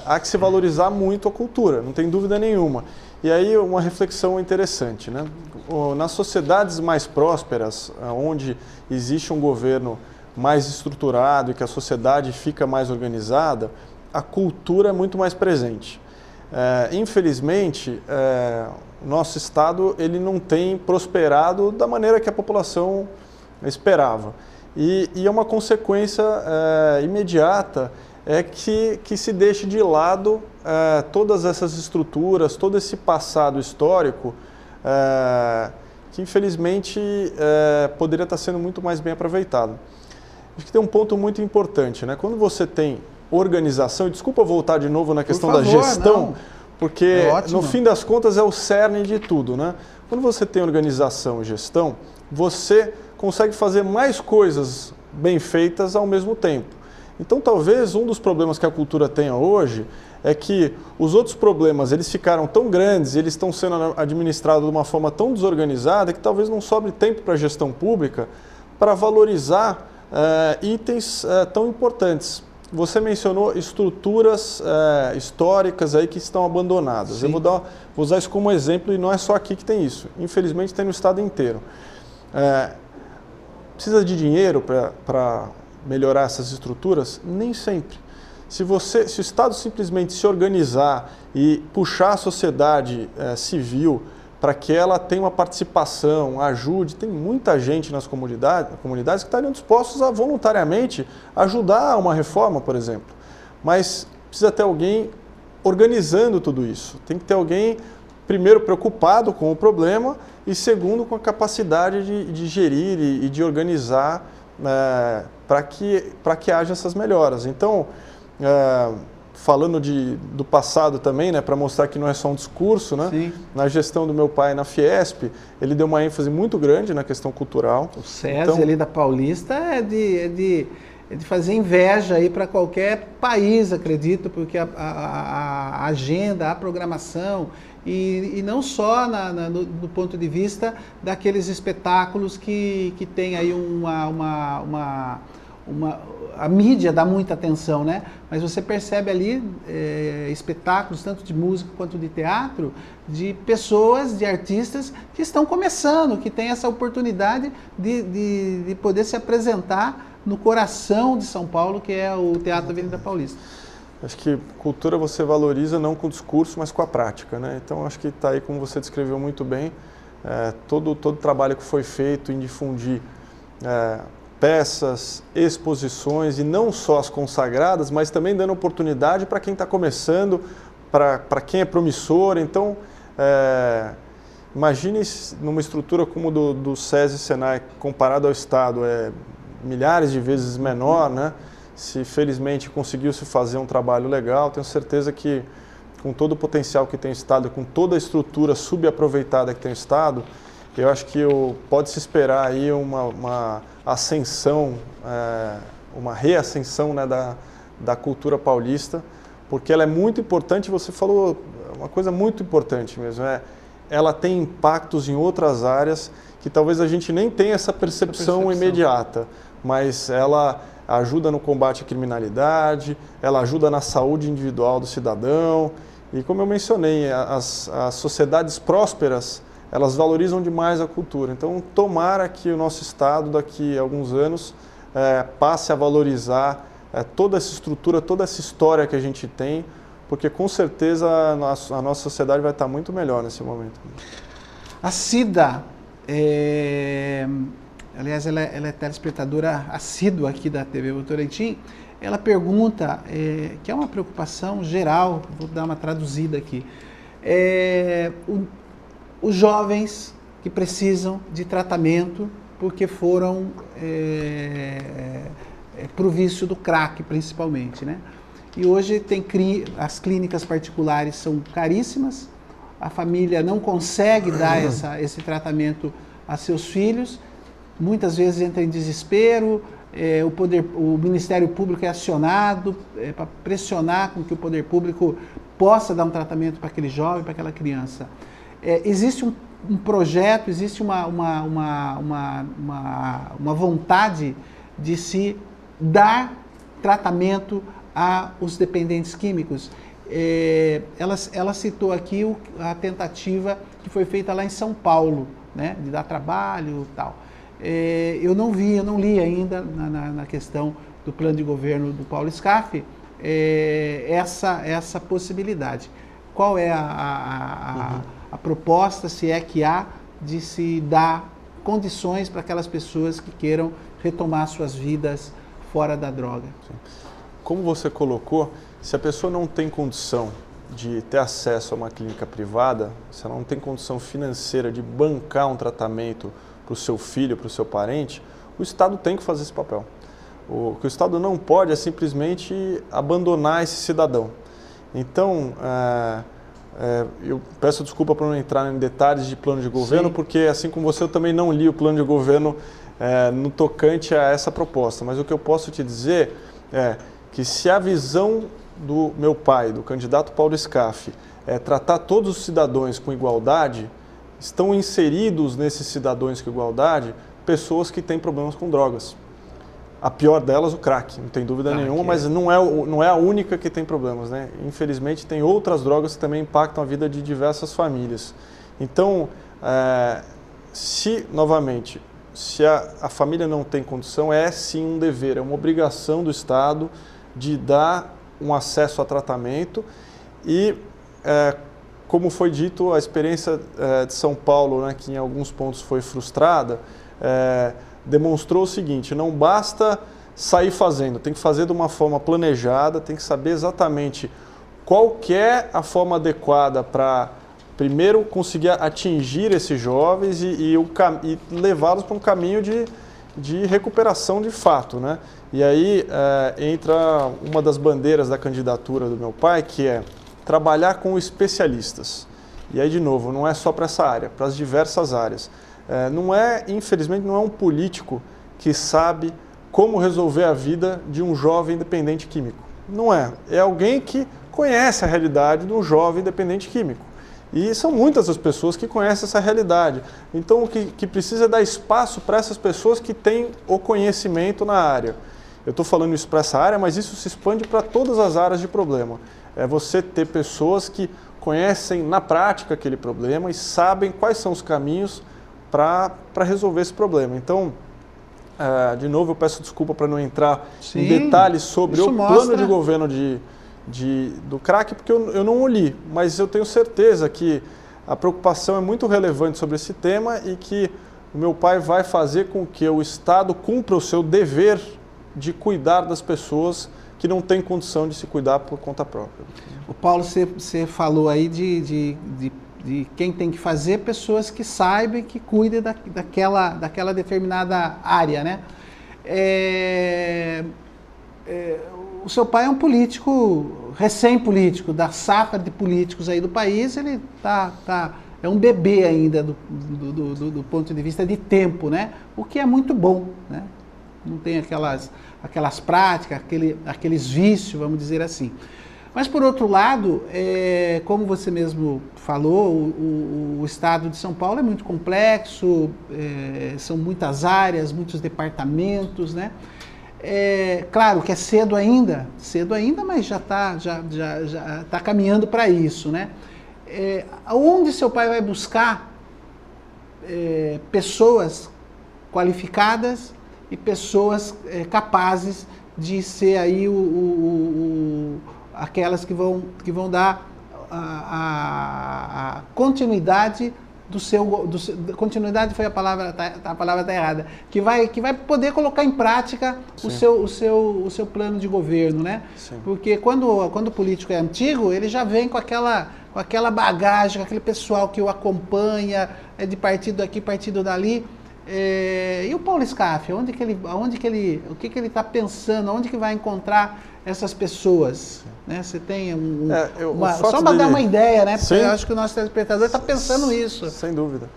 há que se valorizar muito a cultura, não tem dúvida nenhuma. E aí uma reflexão interessante, né? Nas sociedades mais prósperas, onde existe um governo mais estruturado e que a sociedade fica mais organizada, a cultura é muito mais presente. Infelizmente, nosso estado ele não tem prosperado da maneira que a população esperava. E é uma consequência imediata que se deixe de lado todas essas estruturas, todo esse passado histórico que infelizmente poderia estar sendo muito mais bem aproveitado. Acho que tem um ponto muito importante, né? Quando você tem organização, e desculpa voltar de novo na questão da gestão, porque no fim das contas é o cerne de tudo, né? Quando você tem organização e gestão, você consegue fazer mais coisas bem feitas ao mesmo tempo. Então talvez um dos problemas que a cultura tenha hoje é que os outros problemas eles ficaram tão grandes, eles estão sendo administrados de uma forma tão desorganizada que talvez não sobre tempo para a gestão pública para valorizar itens tão importantes. Você mencionou estruturas históricas aí que estão abandonadas. Sim. Eu vou usar isso como exemplo, e não é só aqui que tem isso. Infelizmente tem no estado inteiro. Precisa de dinheiro para melhorar essas estruturas? Nem sempre. Se o Estado simplesmente se organizar e puxar a sociedade civil para que ela tenha uma participação, ajude, tem muita gente nas comunidades que estariam dispostos a voluntariamente ajudar a uma reforma, por exemplo. Mas precisa ter alguém organizando tudo isso. Tem que ter alguém, primeiro, preocupado com o problema e, segundo, com a capacidade de gerir e de organizar para que haja essas melhoras. Então, falando do passado também, né, para mostrar que não é só um discurso, né?
Sim.
Na gestão do meu pai na Fiesp, ele deu uma ênfase muito grande na questão cultural.
O SESI ali da Paulista é de fazer inveja aí para qualquer país, acredito, porque a agenda, a programação, e não só do ponto de vista daqueles espetáculos que tem aí a mídia dá muita atenção, né? Mas você percebe ali espetáculos, tanto de música quanto de teatro, de pessoas, de artistas que estão começando, que têm essa oportunidade de poder se apresentar no coração de São Paulo, que é o Teatro Avenida Paulista.
Acho que cultura você valoriza não com o discurso, mas com a prática, né? Então acho que está aí, como você descreveu muito bem, todo o trabalho que foi feito em difundir peças, exposições, e não só as consagradas, mas também dando oportunidade para quem está começando, para quem é promissor. Então, imagine numa estrutura como do SESI e Senai, comparado ao Estado, milhares de vezes menor, né? se felizmente conseguiu-se fazer um trabalho legal. Tenho certeza que com todo o potencial que tem o Estado, com toda a estrutura subaproveitada que tem o Estado, eu acho que pode-se esperar aí uma ascensão, uma reascensão, né, da cultura paulista, porque ela é muito importante. Você falou uma coisa muito importante mesmo, ela tem impactos em outras áreas que talvez a gente nem tenha essa percepção imediata, mas ela ajuda no combate à criminalidade, ela ajuda na saúde individual do cidadão, e como eu mencionei, as sociedades prósperas, elas valorizam demais a cultura. Então, tomara que o nosso Estado, daqui a alguns anos, passe a valorizar toda essa estrutura, toda essa história que a gente tem, porque com certeza a nossa sociedade vai estar muito melhor nesse momento.
A Cida, aliás, ela é telespectadora assídua aqui da TV Votorantim, ela pergunta, que é uma preocupação geral, vou dar uma traduzida aqui, os jovens que precisam de tratamento porque foram para o vício do crack, principalmente, né? E hoje as clínicas particulares são caríssimas, a família não consegue dar esse tratamento a seus filhos, muitas vezes entra em desespero, o Ministério Público é acionado para pressionar com que o poder público possa dar um tratamento para aquele jovem, para aquela criança. Existe um projeto, existe uma vontade de se dar tratamento aos dependentes químicos. Ela citou aqui a tentativa que foi feita lá em São Paulo, né, de dar trabalho e tal. Eu não li ainda na questão do plano de governo do Paulo Scaff essa possibilidade. Qual é a proposta, se é que há, de se dar condições para aquelas pessoas que queiram retomar suas vidas fora da droga?
Sim. Como você colocou, se a pessoa não tem condição de ter acesso a uma clínica privada, se ela não tem condição financeira de bancar um tratamento para o seu filho, para o seu parente, o Estado tem que fazer esse papel. O que o Estado não pode é simplesmente abandonar esse cidadão. Então, eu peço desculpa por não entrar em detalhes de plano de governo, sim, porque assim como você, eu também não li o plano de governo no tocante a essa proposta. Mas o que eu posso te dizer é que se a visão do meu pai, do candidato Paulo Scaff, é tratar todos os cidadãos com igualdade, estão inseridos nesses cidadãos com igualdade pessoas que têm problemas com drogas. A pior delas, o crack, não tem dúvida nenhuma, mas não é a única que tem problemas, né? Infelizmente, tem outras drogas que também impactam a vida de diversas famílias. Então, novamente, se a família não tem condição, é sim um dever, é uma obrigação do Estado de dar um acesso a tratamento e, como foi dito, a experiência de São Paulo, né, que em alguns pontos foi frustrada, demonstrou o seguinte: não basta sair fazendo, tem que fazer de uma forma planejada, tem que saber exatamente qual que é a forma adequada para, primeiro, conseguir atingir esses jovens e levá-los para um caminho de recuperação de fato, né? E aí entra uma das bandeiras da candidatura do meu pai, que é trabalhar com especialistas. E aí, de novo, não é só para essa área, para as diversas áreas. Infelizmente, não é um político que sabe como resolver a vida de um jovem dependente químico. Não é. É alguém que conhece a realidade de um jovem dependente químico. E são muitas as pessoas que conhecem essa realidade. Então, o que precisa é dar espaço para essas pessoas que têm o conhecimento na área. Eu estou falando isso para essa área, mas isso se expande para todas as áreas de problema. É você ter pessoas que conhecem na prática aquele problema e sabem quais são os caminhos para resolver esse problema. Então, de novo, eu peço desculpa para não entrar em detalhes sobre o plano de governo do crack, porque eu não o li, mas eu tenho certeza que a preocupação é muito relevante sobre esse tema e que o meu pai vai fazer com que o Estado cumpra o seu dever de cuidar das pessoas que não têm condição de se cuidar por conta própria.
O Paulo, você falou aí de quem tem que fazer, pessoas que saibam, que cuidem daquela determinada área, né? o seu pai é um político, recém-político, da safra de políticos aí do país, ele é um bebê ainda do ponto de vista de tempo, né? O que é muito bom, né? Não tem aquelas práticas, aqueles vícios, vamos dizer assim. Mas, por outro lado, como você mesmo falou, o estado de São Paulo é muito complexo, são muitas áreas, muitos departamentos, né? Claro que é cedo ainda, mas já está caminhando para isso, né? Onde seu pai vai buscar pessoas qualificadas e pessoas capazes de ser aí aquelas que vão dar a continuidade continuidade foi a palavra está errada, que vai poder colocar em prática o seu plano de governo, né?
Sim.
Porque quando o político é antigo, ele já vem com aquela bagagem, com aquele pessoal que o acompanha, de partido daqui, partido dali. E o Paulo Scaff, o que ele está pensando, onde que vai encontrar essas pessoas? Né? Você tem só para dar uma ideia, né? Porque eu acho que o nosso telespectador está pensando nisso.
Sem dúvida.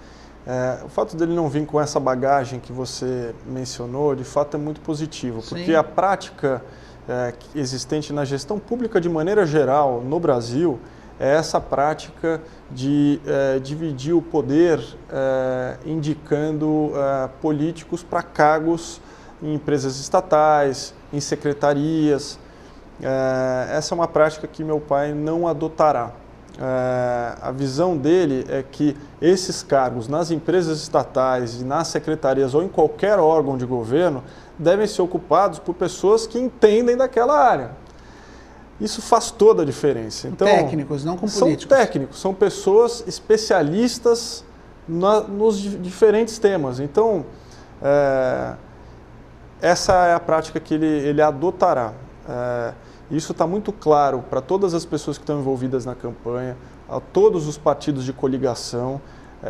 O fato dele não vir com essa bagagem que você mencionou, de fato é muito positivo, porque a prática existente na gestão pública de maneira geral no Brasil é essa prática de dividir o poder indicando políticos para cargos em empresas estatais, em secretarias. Essa é uma prática que meu pai não adotará. A visão dele é que esses cargos nas empresas estatais, nas secretarias ou em qualquer órgão de governo devem ser ocupados por pessoas que entendem daquela área. Isso faz toda a diferença. Então,
técnicos, não com políticos.
São técnicos, são pessoas especialistas nos diferentes temas. Então, essa é a prática que ele adotará. Isso está muito claro para todas as pessoas que estão envolvidas na campanha, a todos os partidos de coligação.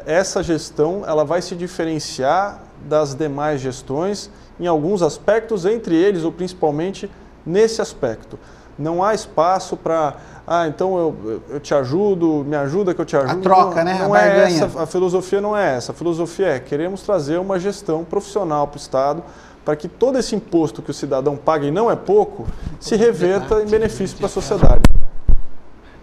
Essa gestão ela vai se diferenciar das demais gestões em alguns aspectos, entre eles, ou principalmente nesse aspecto. Não há espaço para, então eu te ajudo, me ajuda que eu te ajudo.
A troca, né?
Não é essa, a filosofia não é essa. A filosofia queremos trazer uma gestão profissional para o Estado, para que todo esse imposto que o cidadão paga, e não é pouco, se reverta em benefício para a sociedade.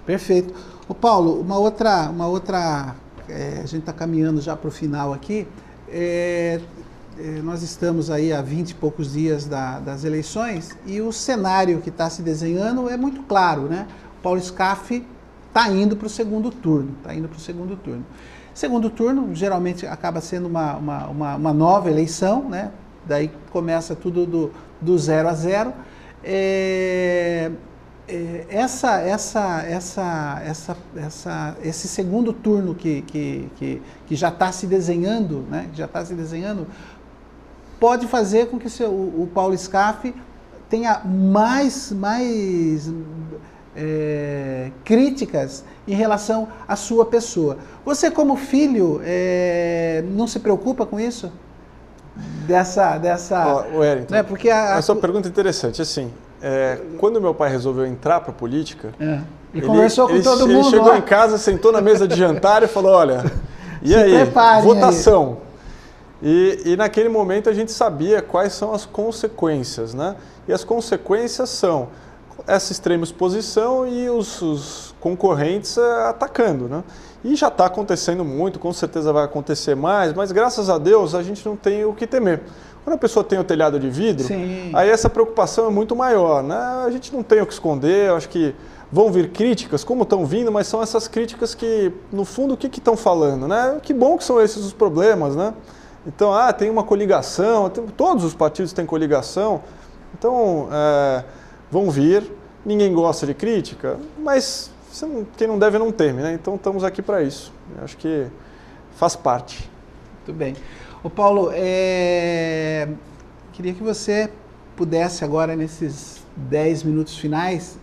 Perfeito. Ô Paulo, uma outra a gente está caminhando já para o final aqui, nós estamos aí há 20 e poucos dias das eleições e o cenário que está se desenhando é muito claro, né? O Paulo Scaff está indo para o segundo turno, Segundo turno, geralmente acaba sendo uma nova eleição, né? Daí começa tudo do 0 a 0. Esse segundo turno que já está se desenhando, né? Pode fazer com que o Paulo Scaff tenha mais críticas em relação à sua pessoa. Você, como filho, não se preocupa com isso?
Wellington,
né? Porque
essa é uma pergunta interessante. Assim, quando meu pai resolveu entrar para a política,
ele conversou com todo mundo.
Ele chegou em casa, sentou na mesa de jantar e falou: olha, e aí, votação. E naquele momento a gente sabia quais são as consequências, né? E as consequências são essa extrema exposição e os concorrentes atacando, né? E já está acontecendo muito, com certeza vai acontecer mais, mas graças a Deus a gente não tem o que temer. Quando a pessoa tem o telhado de vidro, aí essa preocupação é muito maior, né? A gente não tem o que esconder, eu acho que vão vir críticas, como estão vindo, mas são essas críticas que, no fundo, o que estão falando, né? Que bom que são esses os problemas, né? Então, tem uma coligação, todos os partidos têm coligação, então vão vir, ninguém gosta de crítica, mas quem não deve não teme, né? Então estamos aqui para isso. Eu acho que faz parte.
Muito bem. Ô Paulo, queria que você pudesse agora, nesses 10 minutos finais,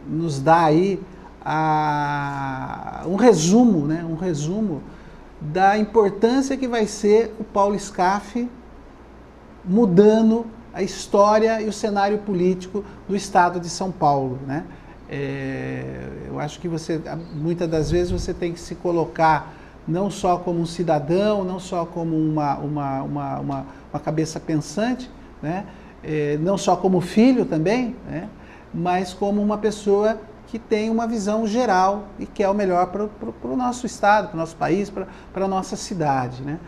nos dar aí um resumo, né? Um resumo da importância que vai ser o Paulo Scaff mudando a história e o cenário político do estado de São Paulo, né? Eu acho que muitas das vezes você tem que se colocar não só como um cidadão, não só como uma cabeça pensante, né? Não só como filho também, né? Mas como uma pessoa que tem uma visão geral e quer o melhor para o nosso estado, para o nosso país, para a nossa cidade, né?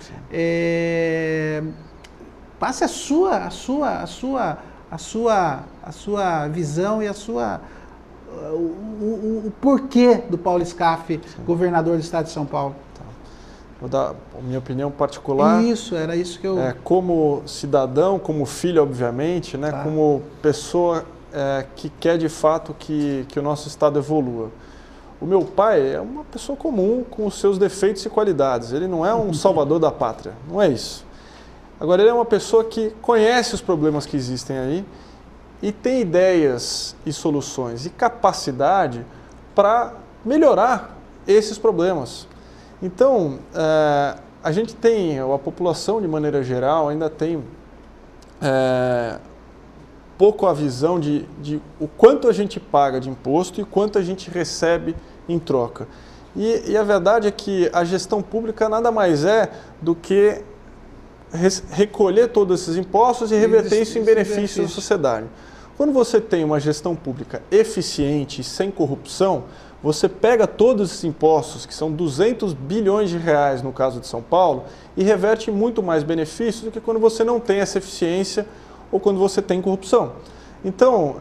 Passe a sua visão e o porquê do Paulo Scaff, governador do estado de São Paulo.
Tá. Vou dar a minha opinião particular.
Isso, era isso que eu...
Como cidadão, como filho, obviamente, né?
Tá.
Como pessoa que quer de fato que o nosso estado evolua. O meu pai é uma pessoa comum com os seus defeitos e qualidades. Ele não é um salvador da pátria, não é isso. Agora, ele é uma pessoa que conhece os problemas que existem aí e tem ideias e soluções e capacidade para melhorar esses problemas. Então, a gente tem, a população de maneira geral ainda tem pouco a visão de o quanto a gente paga de imposto e quanto a gente recebe em troca. E a verdade é que a gestão pública nada mais é do que recolher todos esses impostos e reverter isso em benefício da sociedade. Quando você tem uma gestão pública eficiente e sem corrupção, você pega todos esses impostos, que são 200 bilhões de reais no caso de São Paulo, e reverte muito mais benefícios do que quando você não tem essa eficiência ou quando você tem corrupção. Então,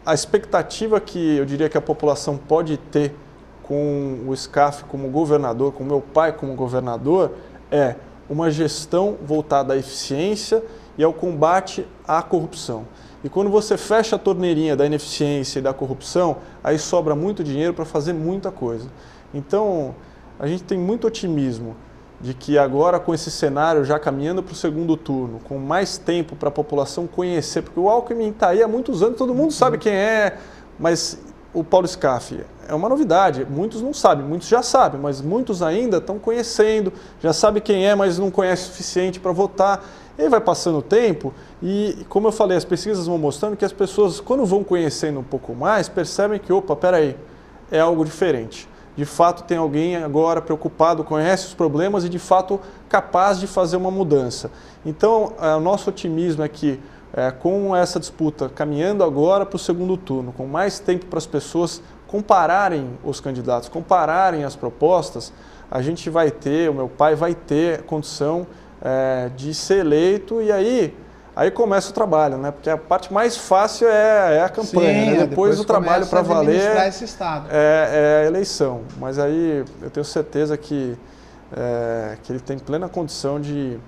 a expectativa que eu diria que a população pode ter com o Scaff como governador, com o meu pai como governador, é uma gestão voltada à eficiência e ao combate à corrupção. E quando você fecha a torneirinha da ineficiência e da corrupção, aí sobra muito dinheiro para fazer muita coisa. Então, a gente tem muito otimismo de que agora, com esse cenário já caminhando para o segundo turno, com mais tempo para a população conhecer, porque o Alckmin está aí há muitos anos, todo mundo sabe quem é, mas o Paulo Scaff é uma novidade, muitos não sabem, muitos já sabem, mas muitos ainda estão conhecendo, já sabem quem é, mas não conhece o suficiente para votar. E aí vai passando o tempo e, como eu falei, as pesquisas vão mostrando que as pessoas, quando vão conhecendo um pouco mais, percebem que, opa, peraí, é algo diferente. De fato, tem alguém agora preocupado, conhece os problemas e, de fato, capaz de fazer uma mudança. Então, o nosso otimismo é que, com essa disputa caminhando agora para o segundo turno, com mais tempo para as pessoas compararem os candidatos, compararem as propostas, a gente vai ter, o meu pai vai ter condição de ser eleito e aí começa o trabalho, né? Porque a parte mais fácil é a campanha,
sim,
né? Depois o trabalho para valer
esse estado.
É a eleição. Mas aí eu tenho certeza que ele tem plena condição de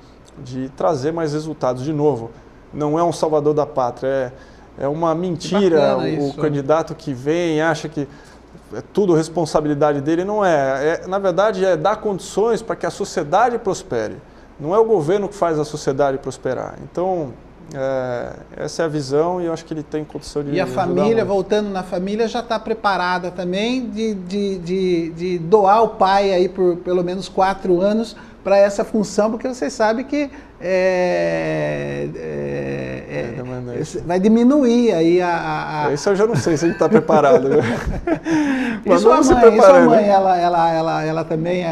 trazer mais resultados. De novo, não é um salvador da pátria, é uma mentira. O candidato que vem acha que é tudo responsabilidade dele, não é. Na verdade, é dar condições para que a sociedade prospere. Não é o governo que faz a sociedade prosperar. Então, essa é a visão e eu acho que ele tem condição de...
E a família, voltando na família, já está preparada também de doar o pai aí por pelo menos 4 anos para essa função, porque vocês sabem que vai diminuir aí
Isso eu já não sei se a gente está preparado.
Mas sua mãe, ela também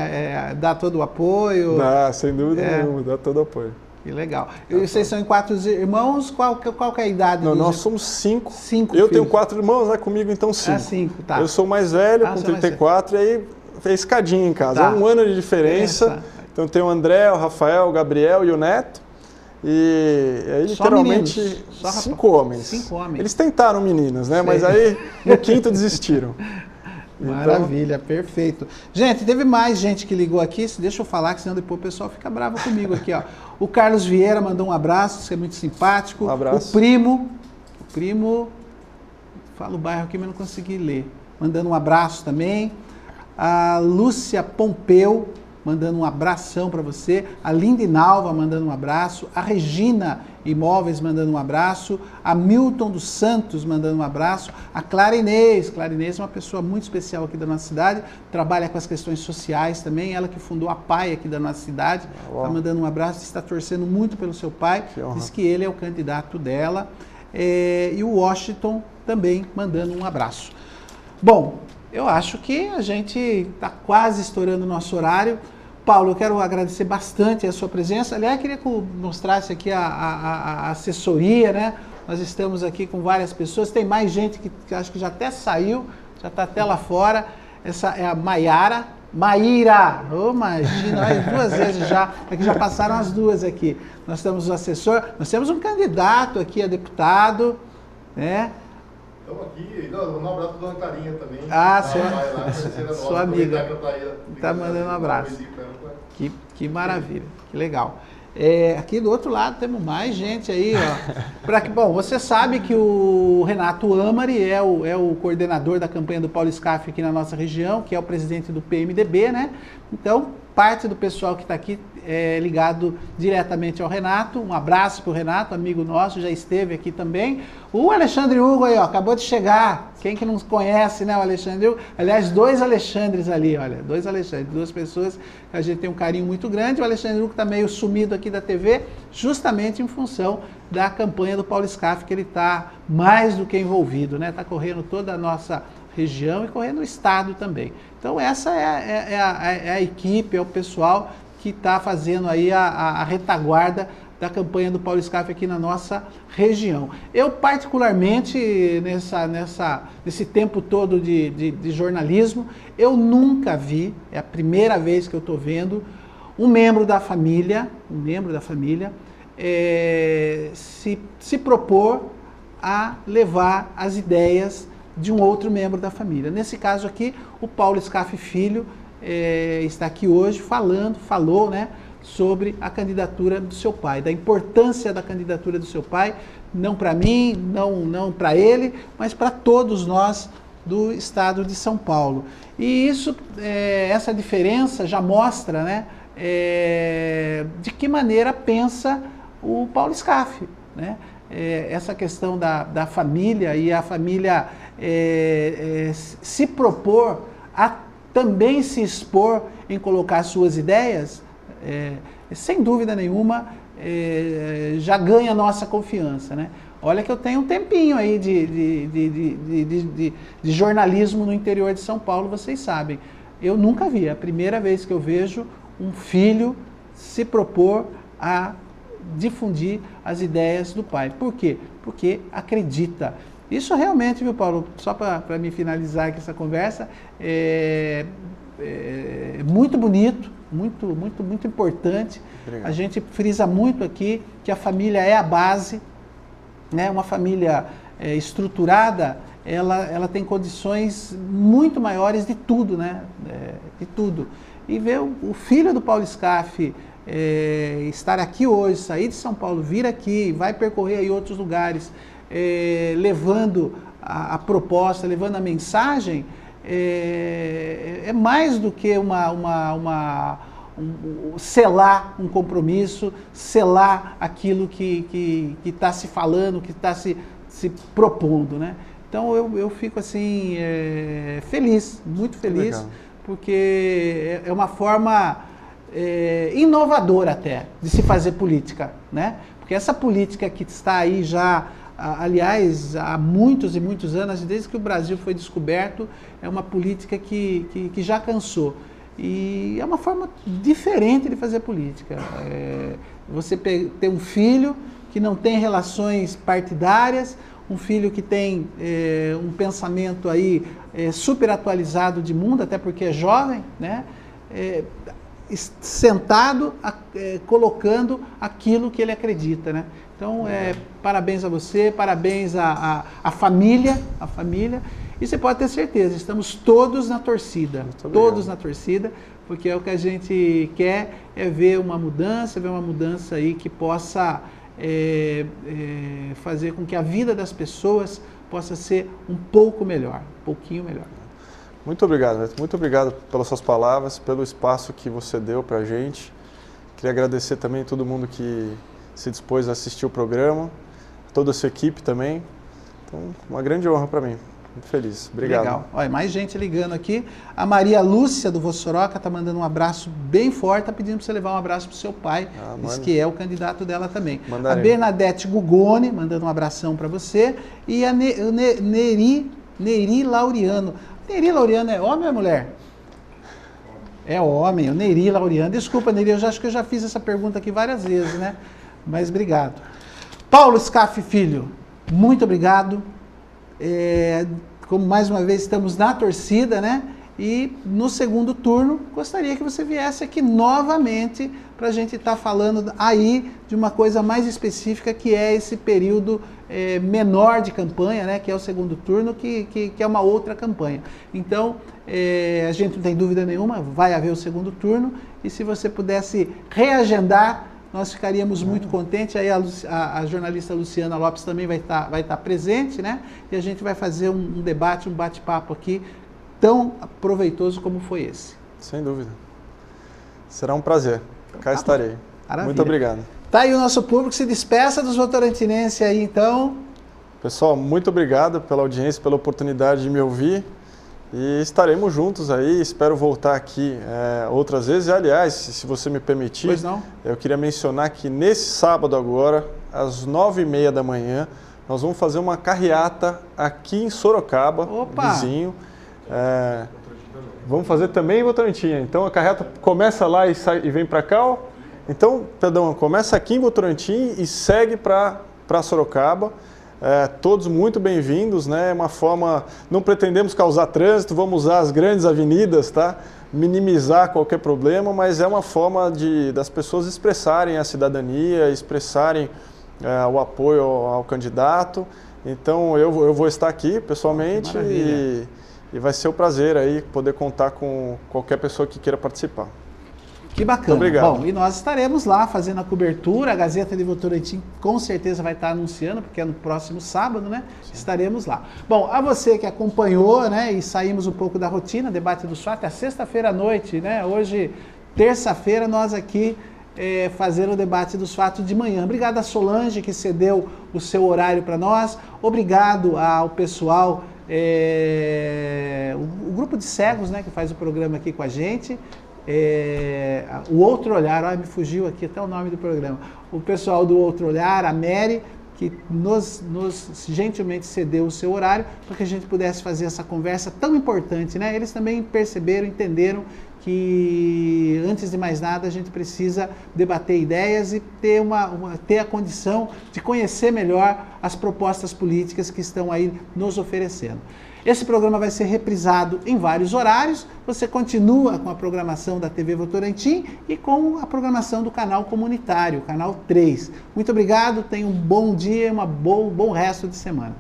dá todo o apoio?
Dá, sem dúvida nenhuma, dá todo o apoio.
Que legal. E vocês são em 4 irmãos? Qual que é a idade?
Não, nós somos 5.
5
Eu
filhos.
tenho 4 irmãos, né? Comigo então 5.
5, tá.
Eu sou mais velho, com 34, e aí fez escadinha em casa.
Tá.
1 ano de diferença. Então tem o André, o Rafael, o Gabriel e o Neto. E aí, literalmente, 5 homens.
5 homens.
Eles tentaram meninas, né? Mas aí, no 5º, desistiram.
Maravilha, perfeito. Gente, teve mais gente que ligou aqui, deixa eu falar, que senão depois o pessoal fica bravo comigo aqui, ó. O Carlos Vieira mandou um abraço, você é muito simpático.
Um abraço.
O primo, fala o bairro aqui, mas não consegui ler. Mandando um abraço também. A Lúcia Pompeu, mandando um abração para você, a Lindinalva mandando um abraço, a Regina Imóveis mandando um abraço, a Milton dos Santos mandando um abraço, a Clara Inês é uma pessoa muito especial aqui da nossa cidade, trabalha com as questões sociais também, ela que fundou a PAI aqui da nossa cidade, está mandando um abraço, está torcendo muito pelo seu pai, diz que ele é o candidato dela, e o Washington também mandando um abraço. Bom, eu acho que a gente está quase estourando o nosso horário. Paulo, eu quero agradecer bastante a sua presença. Aliás, eu queria que eu mostrasse aqui a assessoria, né? Nós estamos aqui com várias pessoas. Tem mais gente que acho que já até saiu, já está até lá fora. Essa é a Maíra. Oh, imagina, olha, 2 vezes já. É que já passaram as 2 aqui. Nós temos o assessor, nós temos um candidato aqui a deputado, né?
Estamos aqui, um abraço para a Dona Clarinha também.
Sua amiga. Está mandando um abraço. Que maravilha, que legal. Aqui do outro lado temos mais gente aí, ó. Bom, você sabe que o Renato Amari é o coordenador da campanha do Paulo Scaff aqui na nossa região, que é o presidente do PMDB, né? Então, parte do pessoal que está aqui é ligado diretamente ao Renato. Um abraço para o Renato, amigo nosso, já esteve aqui também. O Alexandre Hugo aí, ó, acabou de chegar. Quem que não conhece, né, o Alexandre Hugo? Aliás, 2 Alexandres ali, olha, 2 Alexandres, 2 pessoas que a gente tem um carinho muito grande. O Alexandre Hugo está meio sumido aqui da TV, justamente em função da campanha do Paulo Scaff, que ele está mais do que envolvido, né? Está correndo toda a nossa região e correndo o estado também. Então essa é a equipe, é o pessoal que está fazendo aí a retaguarda da campanha do Paulo Scaff aqui na nossa região. Eu particularmente, nesse tempo todo de jornalismo, eu nunca vi, é a primeira vez que eu estou vendo, um membro da família se propor a levar as ideias de um outro membro da família. Nesse caso aqui, o Paulo Scaff Filho está aqui hoje falou, né, sobre a candidatura do seu pai, da importância da candidatura do seu pai, não para mim, não para ele, mas para todos nós do estado de São Paulo. E isso, essa diferença já mostra, né, de que maneira pensa o Paulo Scaff, né? Essa questão da família e a família se propor a também se expor em colocar suas ideias, sem dúvida nenhuma, já ganha a nossa confiança, né? Olha que eu tenho um tempinho aí de jornalismo no interior de São Paulo, vocês sabem. Eu nunca vi, é a primeira vez que eu vejo um filho se propor a difundir as ideias do pai. Por quê? Porque acredita. Isso realmente, viu, Paulo, só para me finalizar aqui essa conversa, é muito bonito, muito importante. Obrigado. A gente frisa muito aqui que a família é a base, né? Uma família estruturada, ela tem condições muito maiores de tudo, né? De tudo. E ver o filho do Paulo Scaff estar aqui hoje, sair de São Paulo, vir aqui, vai percorrer aí outros lugares, levando a proposta, levando a mensagem, é mais do que selar um compromisso, selar aquilo que está se falando, que está se propondo, né? Então eu fico assim, feliz, muito feliz, legal, porque é uma forma inovadora até de se fazer política, né? Porque essa política que está aí já, aliás, há muitos e muitos anos, desde que o Brasil foi descoberto, é uma política que já cansou. E é uma forma diferente de fazer política. Você ter um filho que não tem relações partidárias, um filho que tem um pensamento aí super atualizado de mundo, até porque é jovem, né? Sentado, colocando aquilo que ele acredita, né? Então, parabéns a você, parabéns à família, e você pode ter certeza, estamos todos na torcida, porque é o que a gente quer, ver uma mudança aí que possa fazer com que a vida das pessoas possa ser um pouco melhor, um pouquinho melhor.
Muito obrigado, Neto. Muito obrigado pelas suas palavras, pelo espaço que você deu para a gente. Queria agradecer também a todo mundo que se dispôs a assistir o programa, toda a sua equipe também. Então, uma grande honra para mim. Muito feliz. Obrigado.
Legal. Olha, mais gente ligando aqui. A Maria Lúcia do Vossoroca está mandando um abraço bem forte, está pedindo para você levar um abraço para o seu pai, diz que é o candidato dela também.
Mandarei.
A Bernadette Gugoni, mandando um abração para você. E a Neiri Laureano. Neiri Laureano é homem ou é mulher? É homem, o Neiri Laureano. Desculpa, Neiri, eu acho que eu já fiz essa pergunta aqui várias vezes, né? Mas obrigado. Paulo Scaff Filho, muito obrigado. Como mais uma vez estamos na torcida, né? E no segundo turno, gostaria que você viesse aqui novamente para a gente estar falando aí de uma coisa mais específica, que é esse período menor de campanha, né? Que é o segundo turno, que é uma outra campanha. Então, a gente não tem dúvida nenhuma, vai haver o segundo turno, e se você pudesse reagendar, nós ficaríamos muito contentes. Aí a jornalista Luciana Lopes também vai estar presente, né? E a gente vai fazer um debate, um bate-papo aqui tão proveitoso como foi esse.
Sem dúvida. Será um prazer. Cá estarei.
Maravilha.
Muito obrigado.
Tá aí o nosso público, se despeça dos votorantinenses aí, então.
Pessoal, muito obrigado pela audiência, pela oportunidade de me ouvir. E estaremos juntos aí, espero voltar aqui outras vezes. E, aliás, se você me permitir,
Pois não.
eu queria mencionar que nesse sábado agora, às 9h30 da manhã, nós vamos fazer uma carreata aqui em Sorocaba,
Opa!
vizinho. Vamos fazer também em Votorantim. Então a carreata começa lá e vem para cá. Ó. Então, perdão, começa aqui em Votorantim e segue para Sorocaba. Todos muito bem-vindos, né? É uma forma, não pretendemos causar trânsito, vamos usar as grandes avenidas, tá? Minimizar qualquer problema, mas é uma forma das pessoas expressarem a cidadania, expressarem o apoio ao candidato. Então eu vou estar aqui pessoalmente e vai ser um prazer aí poder contar com qualquer pessoa que queira participar.
Que bacana.
Obrigado.
Bom, e nós estaremos lá fazendo a cobertura, a Gazeta de Votorantim com certeza vai estar anunciando, porque é no próximo sábado, né? Sim. Estaremos lá. Bom, a você que acompanhou, né, e saímos um pouco da rotina, debate do fato, é sexta-feira à noite, né? Hoje, terça-feira, nós aqui fazendo o debate dos fatos de manhã. Obrigado a Solange, que cedeu o seu horário para nós. Obrigado ao pessoal, o grupo de cegos, né, que faz o programa aqui com a gente. O Outro Olhar, me fugiu aqui até o nome do programa. O pessoal do Outro Olhar, a Mary, que nos gentilmente cedeu o seu horário para que a gente pudesse fazer essa conversa tão importante, né? Eles também perceberam, entenderam que, antes de mais nada, a gente precisa debater ideias e ter a condição de conhecer melhor as propostas políticas que estão aí nos oferecendo. Esse programa vai ser reprisado em vários horários. Você continua com a programação da TV Votorantim e com a programação do canal comunitário, canal 3. Muito obrigado, tenha um bom dia e um bom resto de semana.